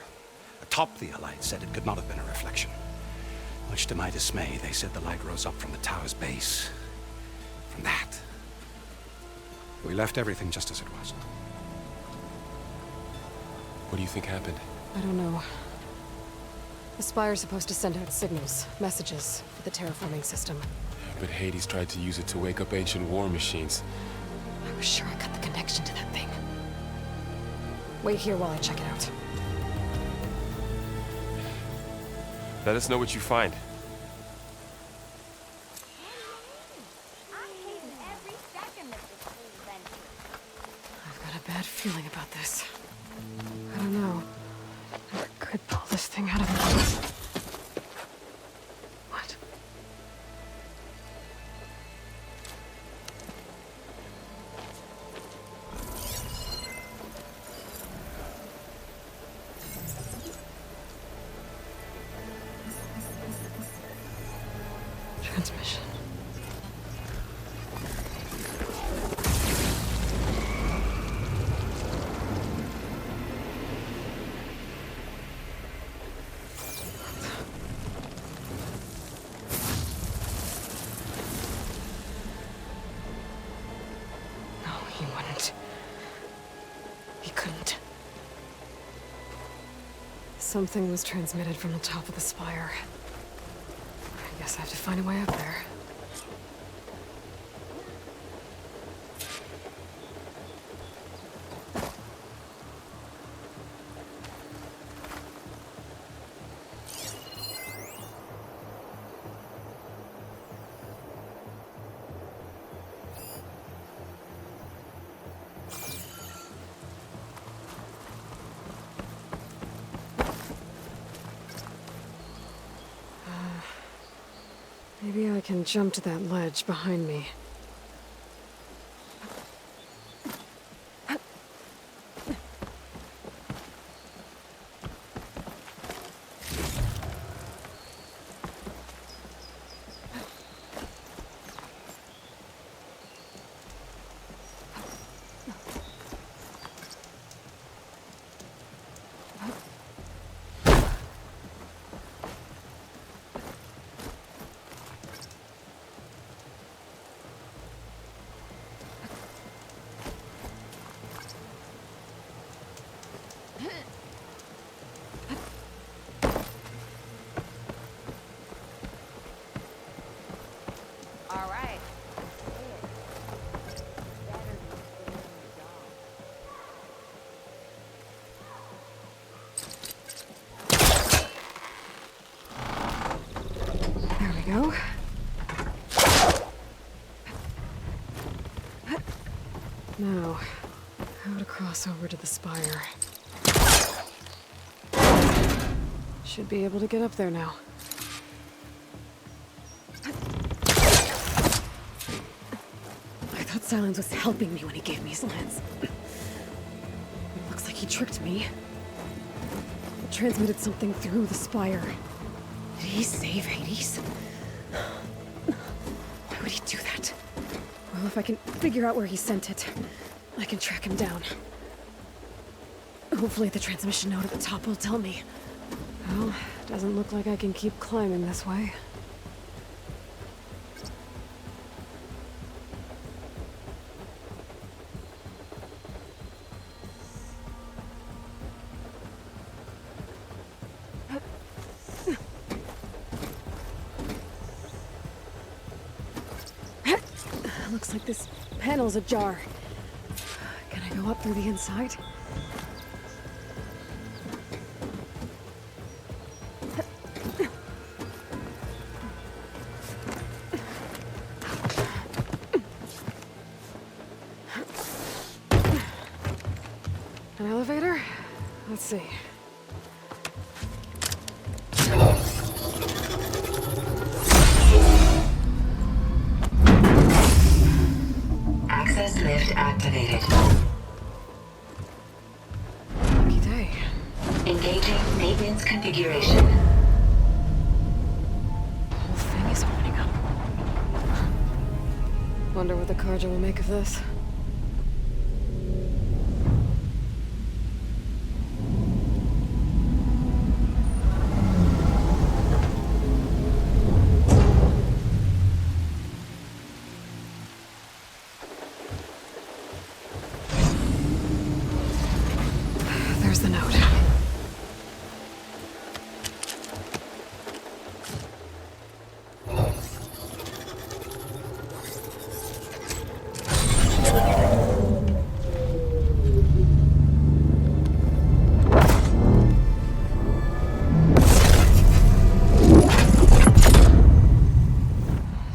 atop the light, said it could not have been a reflection. Much to my dismay, they said the light rose up from the tower's base. From that. We left everything just as it was. What do you think happened? I don't know. The Spire's supposed to send out signals, messages, for the terraforming system. But Hades tried to use it to wake up ancient war machines. I was sure I cut the connection to that thing. Wait here while I check it out. Let us know what you find. I've got a bad feeling about this. I don't know. I could pull this thing out of the... What? Transmission. Something was transmitted from the top of the spire. I guess I have to find a way up there. Maybe I can jump to that ledge behind me. Go. Now, how to cross over to the spire. Should be able to get up there now. I thought Silence was helping me when he gave me his lens. It looks like he tricked me. It transmitted something through the spire. Did he save Hades? Why would he do that? Well, if I can figure out where he sent it, I can track him down. Hopefully the transmission node at the top will tell me. Well, doesn't look like I can keep climbing this way. Looks like this panel's ajar. Can I go up through the inside? An elevator? Let's see. Access lift activated. Lucky day. Engaging maintenance configuration. The whole thing is opening up. Wonder what the Carja will make of this. There's the note.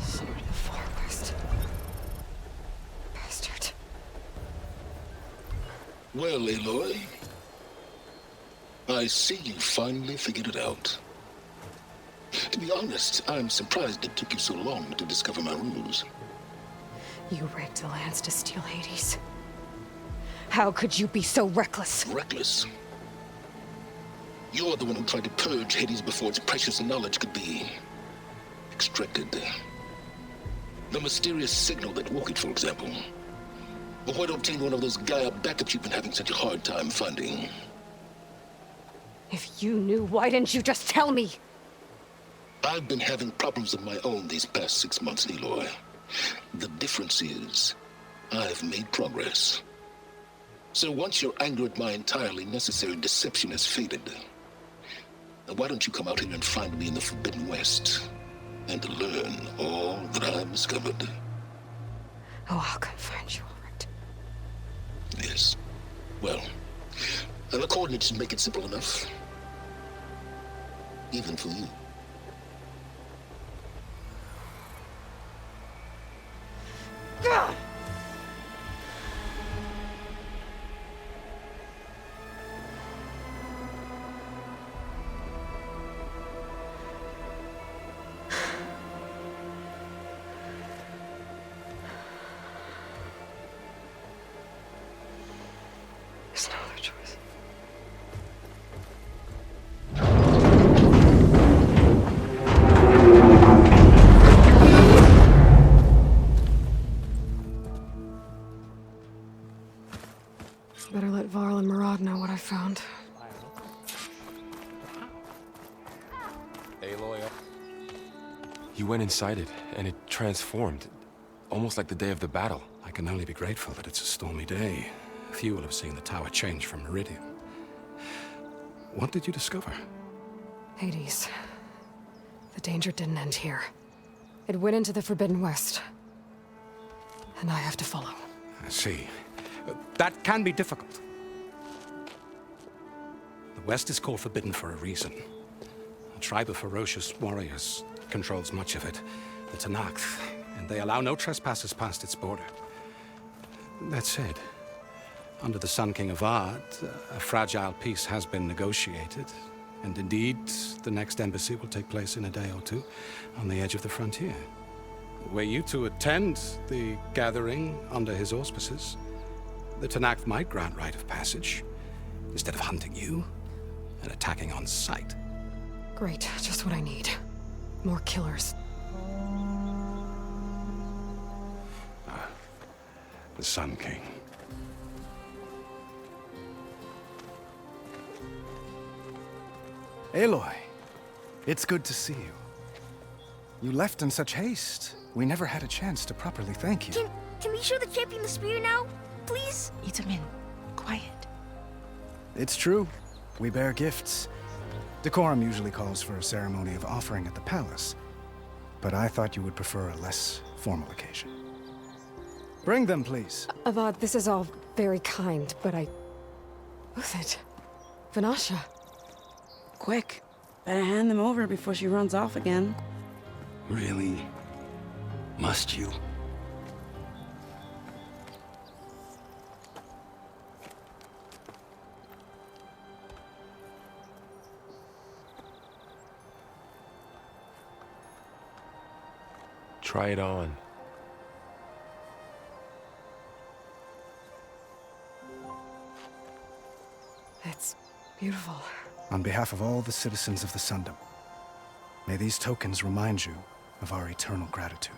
Sword of the Forest. Bastard. Well, Aloy, I see you finally figured it out. To be honest, I'm surprised it took you so long to discover my ruse. You rigged the lands to steal Hades. How could you be so reckless? Reckless? You're the one who tried to purge Hades before its precious knowledge could be extracted. The mysterious signal that woke it, for example. Or why to obtain one of those Gaia backups you've been having such a hard time finding. If you knew, why didn't you just tell me? I've been having problems of my own these past 6 months, Aloy. The difference is, I've made progress. So once your anger at my entirely necessary deception has faded, Now, why don't you come out here and find me in the Forbidden West and learn all that I've discovered? Oh, I'll come find you, all right. Yes. Well, and the coordinates make it simple enough. Even for you. Ugh! There's no other choice. Better let Varl and Murad know what I found. Aloy. You went inside it, and it transformed. Almost like the day of the battle. I can only be grateful that it's a stormy day. Few will have seen the tower change from Meridian. What did you discover? Hades. The danger didn't end here. It went into the Forbidden West. And I have to follow. I see. That can be difficult. The West is called Forbidden for a reason. A tribe of ferocious warriors controls much of it, the Tenakth, and they allow no trespassers past its border. That said, under the Sun King Avad, a fragile peace has been negotiated, and indeed, the next embassy will take place in a day or two on the edge of the frontier. Were you to attend the gathering under his auspices, the Tenakth might grant right of passage, instead of hunting you and attacking on sight. Great, just what I need. More killers. The Sun King. Aloy, it's good to see you. You left in such haste. We never had a chance to properly thank you. Can we show the champion the spear now? Please? Itamin, quiet. It's true. We bear gifts. Decorum usually calls for a ceremony of offering at the palace, but I thought you would prefer a less formal occasion. Bring them, please. Avad, this is all very kind, but Who's it? Vanasha. Quick. Better hand them over before she runs off again. Really? Must you? Try it on. It's beautiful. On behalf of all the citizens of the Sundom, may these tokens remind you of our eternal gratitude.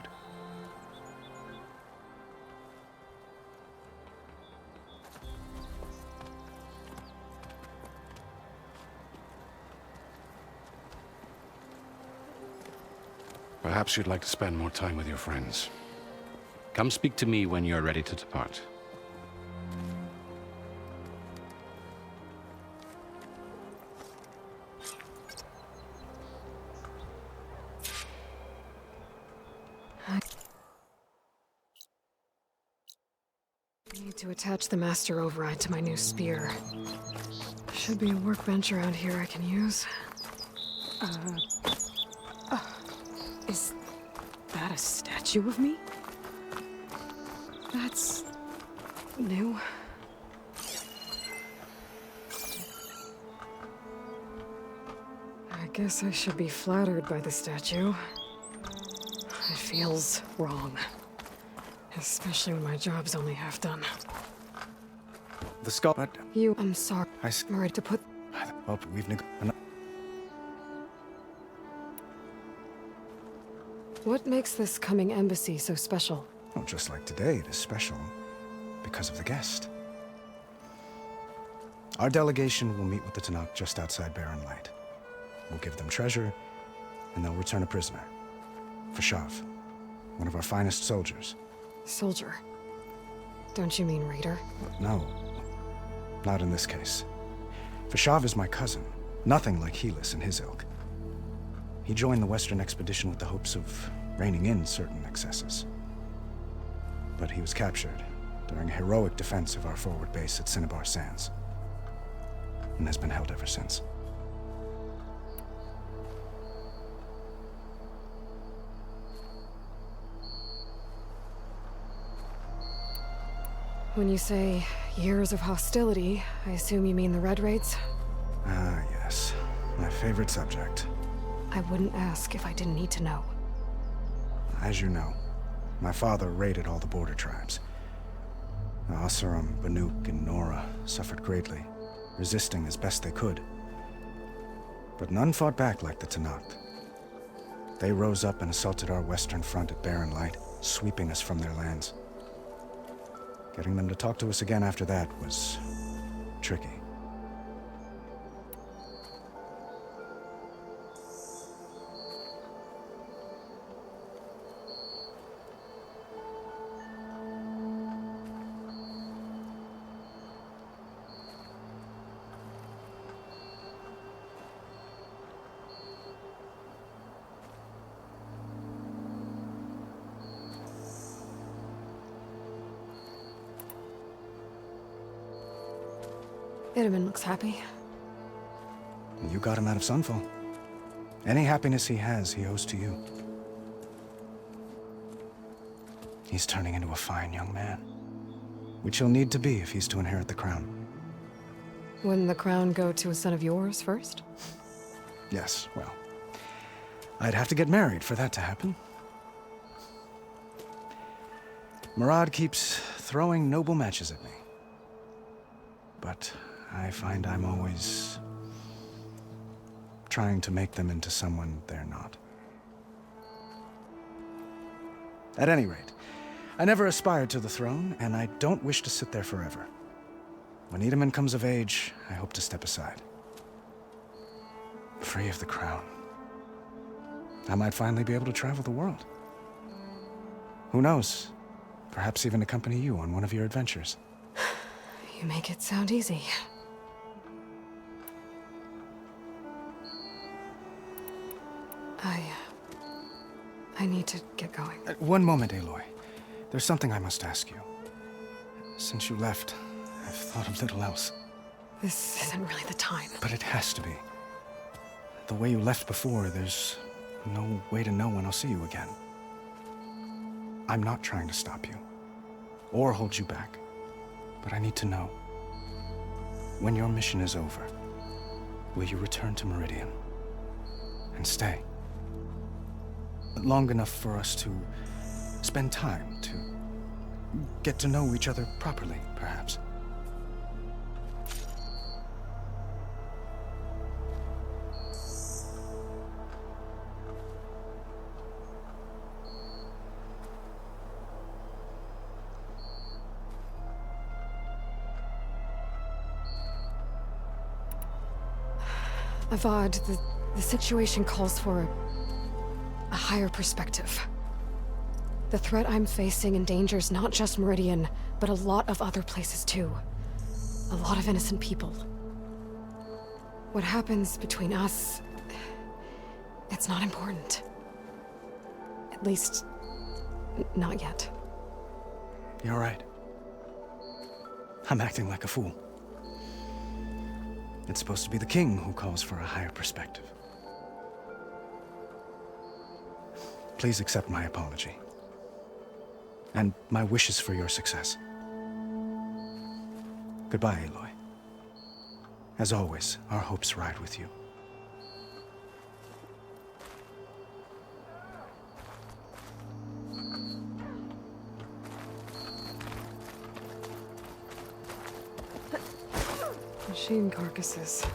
Perhaps you'd like to spend more time with your friends. Come speak to me when you're ready to depart. I need to attach the master override to my new spear. Should be a workbench around here I can use. Is that a statue of me? That's new. I guess I should be flattered by the statue. It feels wrong. Especially when my job's only half done. The skull, but I'm sorry. I'm ready to put... Well, we've What makes this coming embassy so special? Well, just like today, it is special because of the guest. Our delegation will meet with the Tenakth just outside Barren Light. We'll give them treasure, and they'll return a prisoner. Fashav, one of our finest soldiers. Soldier? Don't you mean raider? No, not in this case. Fashav is my cousin, Nothing like Helis and his ilk. He joined the Western expedition with the hopes of reining in certain excesses. But he was captured during a heroic defense of our forward base at Cinnabar Sands, and has been held ever since. When you say years of hostility, I assume you mean the Red Raids? Ah, yes. My favorite subject. I wouldn't ask if I didn't need to know. As you know, my father raided all the border tribes. The Asuram, Banuk, and Nora suffered greatly, resisting as best they could. But none fought back like the Tenakth. They rose up and assaulted our western front at Barren Light, sweeping us from their lands. Getting them to talk to us again after that was tricky. Itaman looks happy. You got him out of Sunfall. Any happiness he has, he owes to you. He's turning into a fine young man, which he'll need to be if he's to inherit the crown. Wouldn't the crown go to a son of yours first? Yes, well, I'd have to get married for that to happen. Murad keeps throwing noble matches at me. But I find I'm always trying to make them into someone they're not. At any rate, I never aspired to the throne, and I don't wish to sit there forever. When Itaman comes of age, I hope to step aside. Free of the crown. I might finally be able to travel the world. Who knows? Perhaps even accompany you on one of your adventures. You make it sound easy. I need to get going. One moment, Aloy. There's something I must ask you. Since you left, I've thought of little else. This isn't really the time. But it has to be. The way you left before, there's no way to know when I'll see you again. I'm not trying to stop you, or hold you back. But I need to know, when your mission is over, will you return to Meridian and stay? Long enough for us to spend time, to get to know each other properly, perhaps. Avad, the situation calls for a higher perspective. The threat I'm facing endangers not just Meridian, but a lot of other places too. A lot of innocent people. What happens between us, it's not important. At least, not yet. You're right. I'm acting like a fool. It's supposed to be the king who calls for a higher perspective. Please accept my apology. And my wishes for your success. Goodbye, Aloy. As always, our hopes ride with you. Machine carcasses.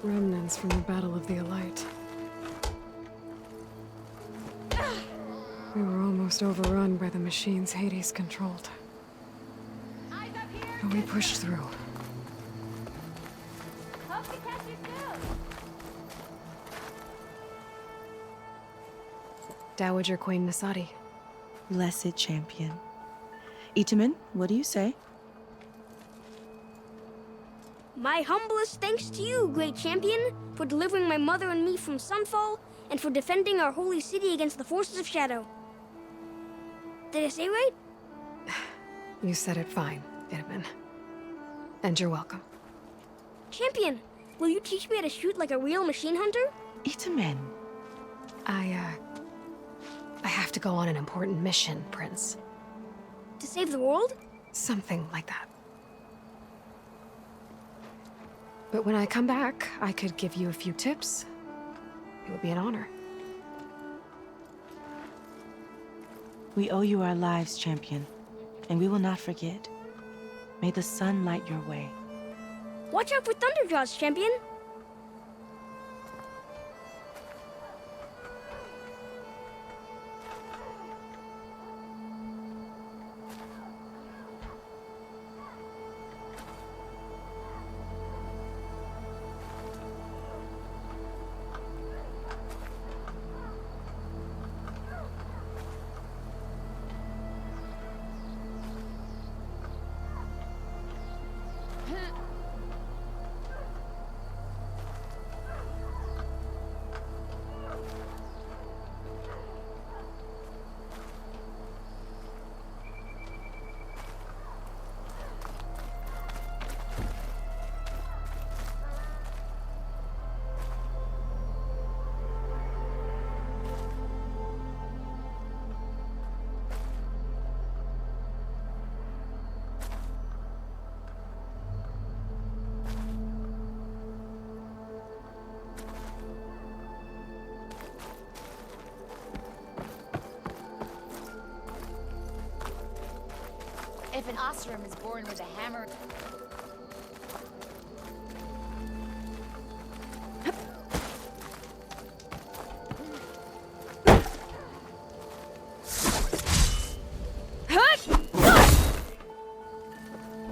Remnants from the Battle of the Elite. We were almost overrun by the machines Hades controlled. But we pushed through. Dowager Queen Nasadi. Blessed champion. Itaman, what do you say? My humblest thanks to you, great champion, for delivering my mother and me from Sunfall, and for defending our holy city against the forces of Shadow. Did I say right? You said it fine, Itamen. And you're welcome. Champion, will you teach me how to shoot like a real machine hunter? Itamen. I have to go on an important mission, Prince. To save the world? Something like that. But when I come back, I could give you a few tips. It would be an honor. We owe you our lives, champion, and we will not forget. May the sun light your way. Watch out for Thunderjaws, champion! If an Ostrom is born with a hammer...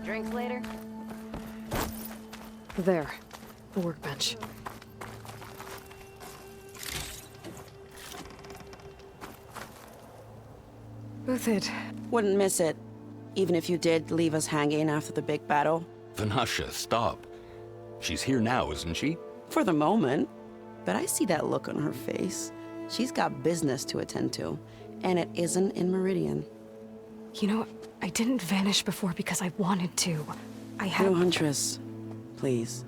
Drink later? There. The workbench. Both it. Wouldn't miss it. Even if you did leave us hanging after the big battle. Vanasha, stop. She's here now, isn't she? For the moment. But I see that look on her face. She's got business to attend to. And it isn't in Meridian. You know, I didn't vanish before because I wanted to. I had... No, Huntress. Please.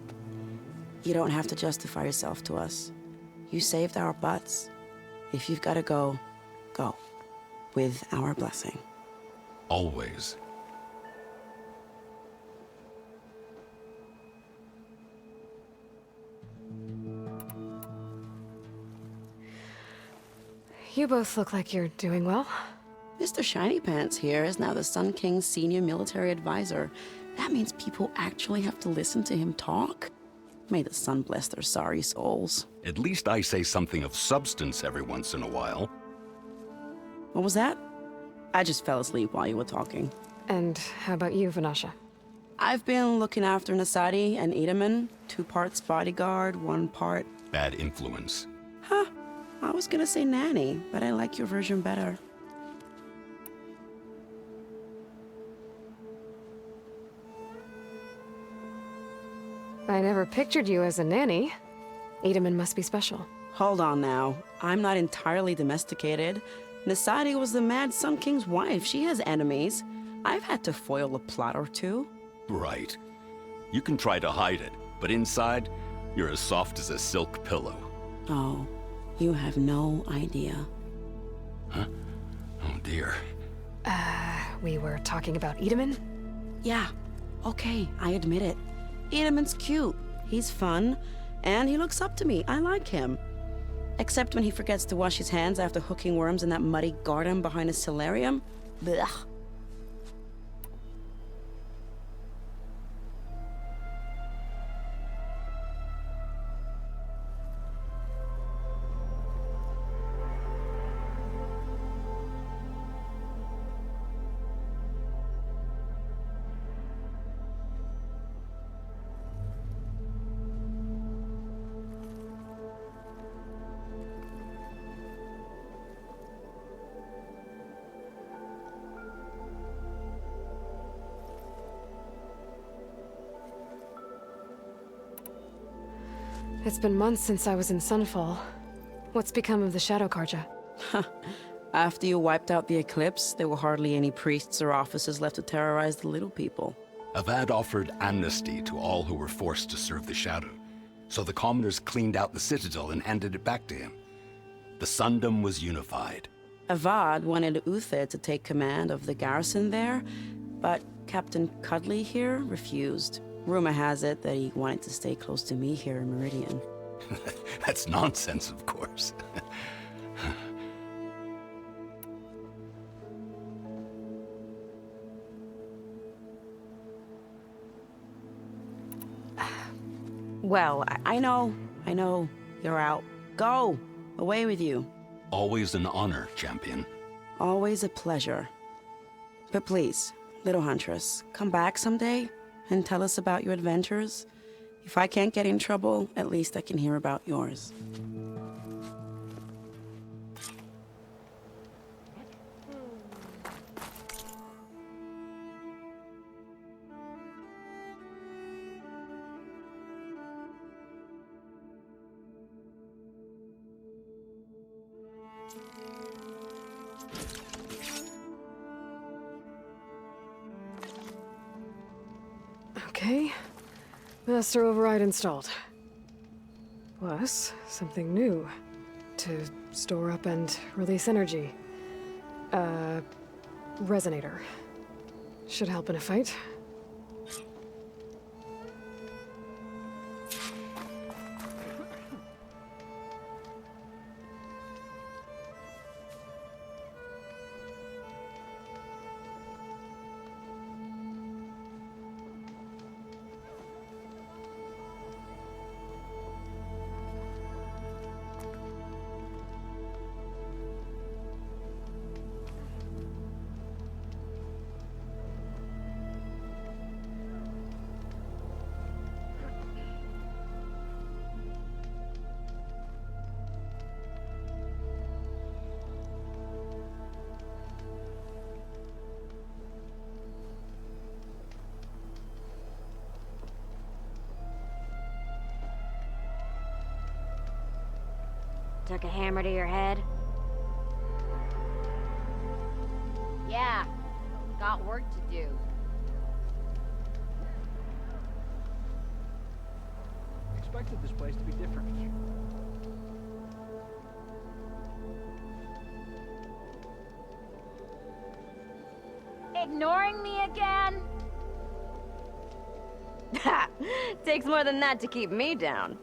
You don't have to justify yourself to us. You saved our butts. If you've got to go, go. With our blessing. Always. You both look like you're doing well. Mr. Shiny Pants here is now the Sun King's senior military advisor. That means people actually have to listen to him talk? May the sun bless their sorry souls. At least I say something of substance every once in a while. What was that? I just fell asleep while you were talking. And how about you, Vanasha? I've been looking after Nasadi and Itamen. 2 parts bodyguard, 1 part... Bad influence. Huh. I was gonna say nanny, but I like your version better. I never pictured you as a nanny. Itamen must be special. Hold on now. I'm not entirely domesticated. Nasadi was the Mad Sun King's wife. She has enemies. I've had to foil a plot or 2. Right. You can try to hide it, but inside, you're as soft as a silk pillow. Oh, you have no idea. Huh? Oh dear. We were talking about Itamen? Yeah. Okay, I admit it. Itamen's cute. He's fun. And he looks up to me. I like him. Except when he forgets to wash his hands after hooking worms in that muddy garden behind his solarium. Blech. It's been months since I was in Sunfall. What's become of the Shadow Carja? After you wiped out the Eclipse, there were hardly any priests or officers left to terrorize the little people. Avad offered amnesty to all who were forced to serve the Shadow. So the commoners cleaned out the Citadel and handed it back to him. The Sundom was unified. Avad wanted Uther to take command of the garrison there, but Captain Cudley here refused. Rumor has it that he wanted to stay close to me here in Meridian. That's nonsense, of course. Well, I know. You're out. Go! Away with you. Always an honor, champion. Always a pleasure. But please, little huntress, come back someday and tell us about your adventures. If I can't get in trouble, at least I can hear about yours. Okay. Master override installed. Plus, something new. To store up and release energy. Resonator. Should help in a fight. Took a hammer to your head? Yeah, got work to do. Expected this place to be different. Ignoring me again? Ha! Takes more than that to keep me down.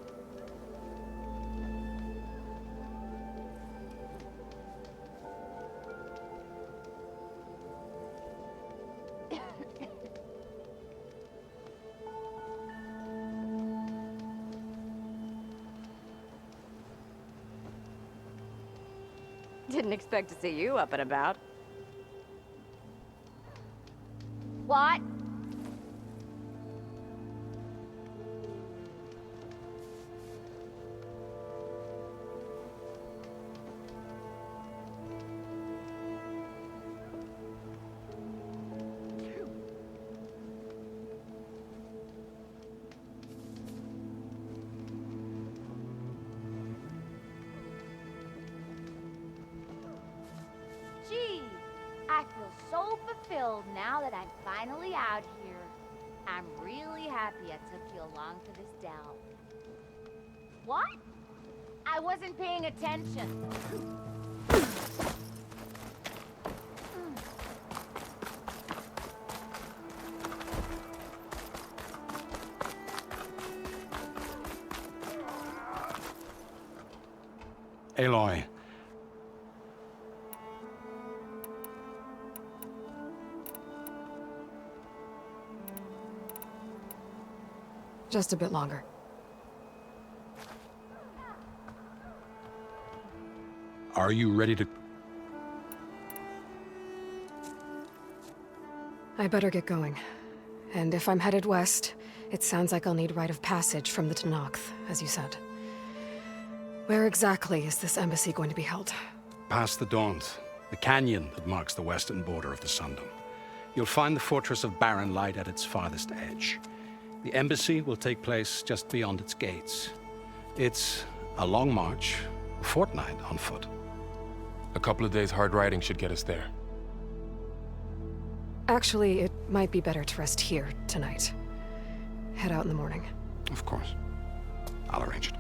Didn't expect to see you up and about. What? Gee, I feel so fulfilled now that I'm finally out here. I'm really happy I took you along to this delve. What? I wasn't paying attention. Aloy. Just a bit longer. Are you ready to... I better get going. And if I'm headed west, it sounds like I'll need rite of passage from the Tenakth, as you said. Where exactly is this embassy going to be held? Past the Daunt, the canyon that marks the western border of the Sundom. You'll find the fortress of Barren Light at its farthest edge. The embassy will take place just beyond its gates. It's a long march, a fortnight on foot. A couple of days hard riding should get us there. Actually, it might be better to rest here tonight. Head out in the morning. Of course. I'll arrange it.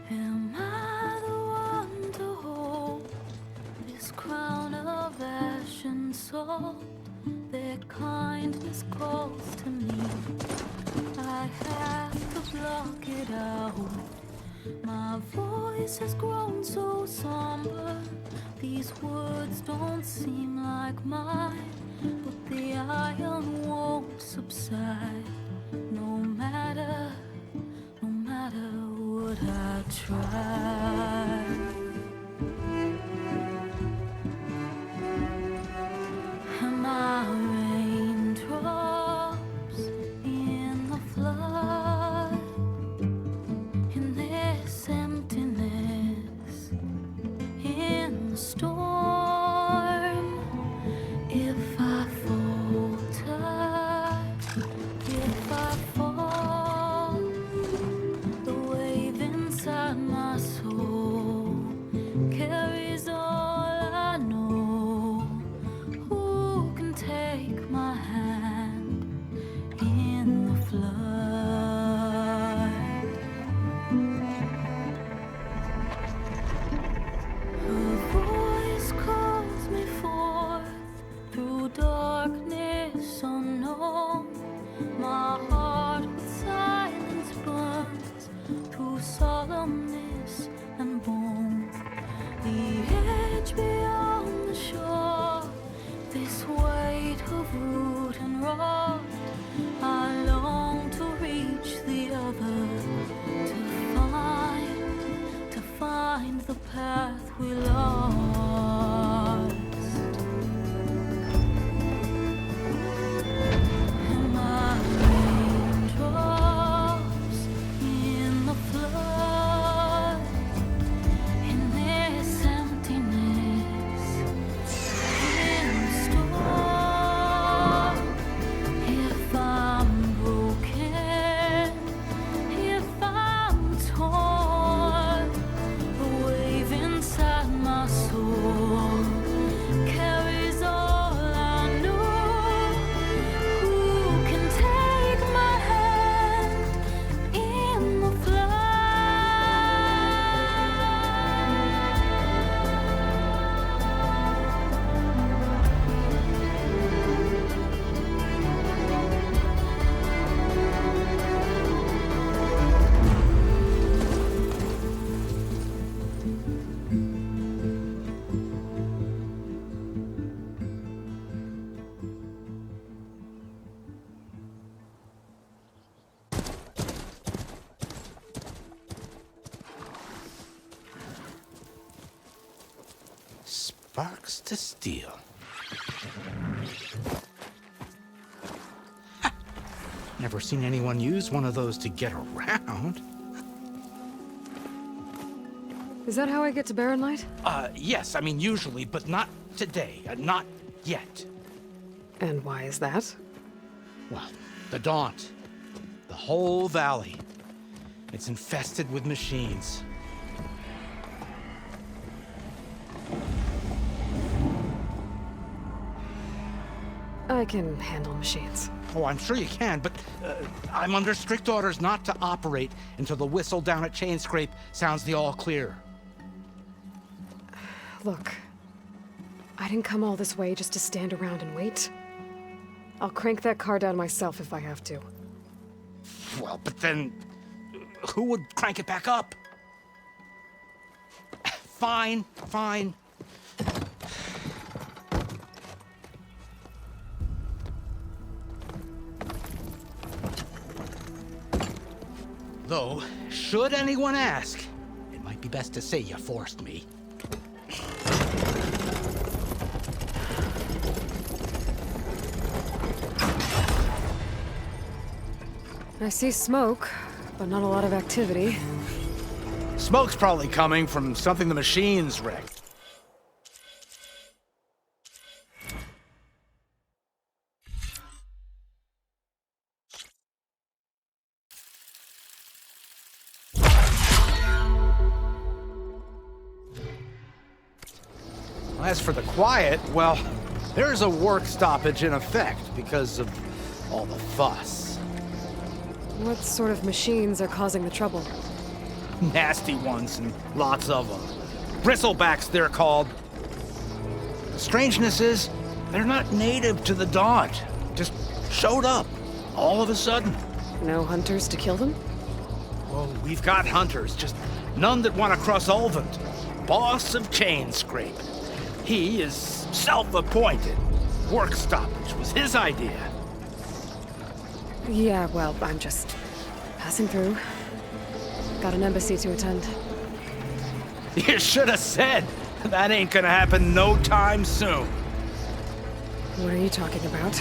Am I the one to hold this crown of ash and salt? Their kindness calls to me. I have to block it out. My voice has grown so somber. These words don't seem like mine, but the iron won't subside. No matter what I try. Am I raindrops in the flood? In this emptiness, in the storm. If I falter, if I fall, the wave inside my soul carries all I know. Who can take my hand in the flood? Her voice calls me forth through darkness unknown. My heart with silence burns through solemnness and bone. The edge beyond the shore, this weight of root and rod. I long to reach the other, to find the path we lost. Am I raindrops in the flood? In this emptiness, in the storm. If I'm broken, if I'm torn, the wave inside my soul carries all I know. Who can take my hand in the flood? Sparks to steel. Never seen anyone use one of those to get around. Is that how I get to Barren Light? Yes, I mean usually, but not today. Not yet. And why is that? Well, the Daunt. The whole valley. It's infested with machines. I can handle machines. Oh, I'm sure you can, but I'm under strict orders not to operate until the whistle down at Chainscrape sounds the all clear. Look, I didn't come all this way just to stand around and wait. I'll crank that car down myself if I have to. Well, but then who would crank it back up? Fine, fine. Though, should anyone ask, it might be best to say you forced me. I see smoke, but not a lot of activity. Smoke's probably coming from something the machines wrecked. As for the quiet, well, there's a work stoppage in effect because of all the fuss. What sort of machines are causing the trouble? Nasty ones, and lots of them. Bristlebacks, they're called. The strangeness is, they're not native to the Daunt. Just showed up, all of a sudden. No hunters to kill them? Well, we've got hunters, just none that want to cross Ulvent. Boss of Chainscrape. He is self-appointed. Work stoppage was his idea. Yeah, well, I'm just passing through. Got an embassy to attend. You should have said. That ain't gonna happen no time soon. What are you talking about?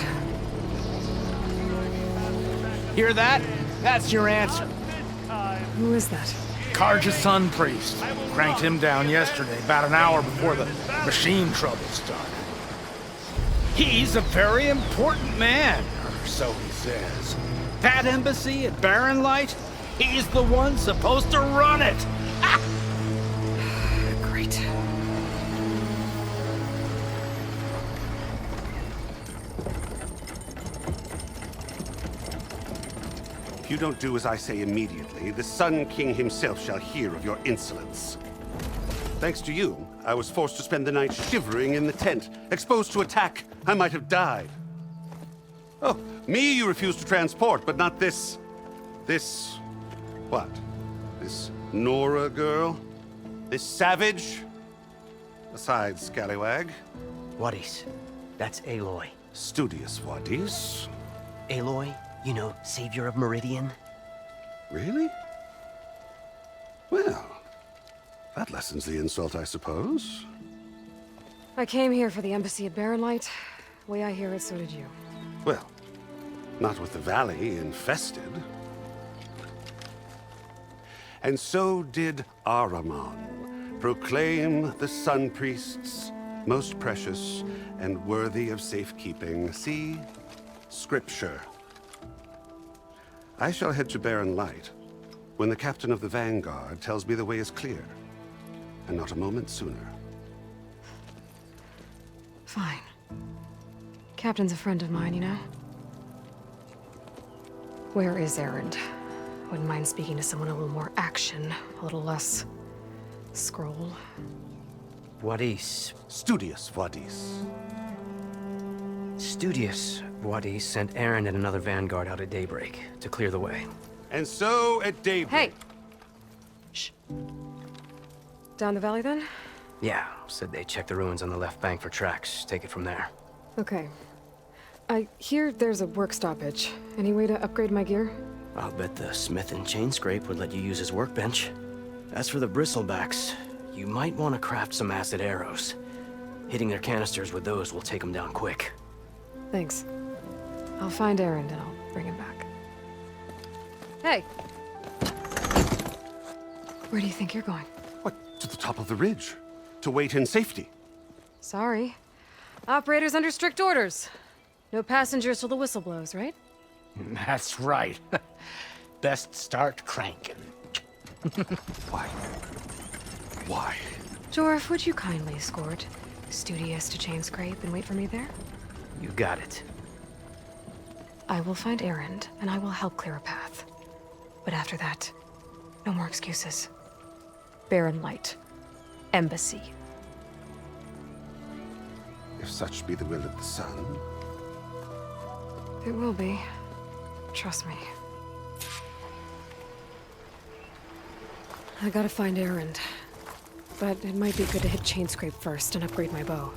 Hear that? That's your answer. Who is that? Karja Sun Priest. Cranked him down yesterday, about an hour before the machine trouble started. He's a very important man, or so he says. That embassy at Barren Light, he's the one supposed to run it. Ah! Great. If you don't do as I say immediately, the Sun King himself shall hear of your insolence. Thanks to you, I was forced to spend the night shivering in the tent. Exposed to attack, I might have died. Oh, me you refuse to transport, but not this... what? This Nora girl? This savage? Besides, scallywag. Wadis. That's Aloy. Studious Wadis. Aloy, you know, savior of Meridian. Really? Well, that lessens the insult, I suppose. I came here for the embassy at Barren Light. Way I hear it, so did you. Well, not with the valley infested. And so did Ahriman proclaim the Sun Priests most precious and worthy of safekeeping. See? Scripture. I shall head to Barren Light when the captain of the Vanguard tells me the way is clear, and not a moment sooner. Fine. Captain's a friend of mine, you know? Where is Erend? Wouldn't mind speaking to someone a little more action, a little less scroll. Wadis. Studious Wadis. Studious Wadis sent Erend and another Vanguard out at daybreak to clear the way. And so at daybreak... Hey! Shh. Down the valley, then? Yeah, said they checked the ruins on the left bank for tracks. Take it from there. Okay. I hear there's a work stoppage. Any way to upgrade my gear? I'll bet the smith in Chainscrape would let you use his workbench. As for the bristlebacks, you might want to craft some acid arrows. Hitting their canisters with those will take them down quick. Thanks. I'll find Erend and I'll bring him back. Hey! Where do you think you're going? What, to the top of the ridge? To wait in safety? Sorry. Operator's under strict orders. No passengers till the whistle blows, right? That's right. Best start cranking. Why? Why? Jorf, would you kindly escort Studious to Chainscrape and wait for me there? You got it. I will find Erend, and I will help clear a path. But after that, no more excuses. Barren Light. Embassy. If such be the will of the sun. It will be. Trust me. I gotta find Erend. But it might be good to hit Chainscrape first and upgrade my bow.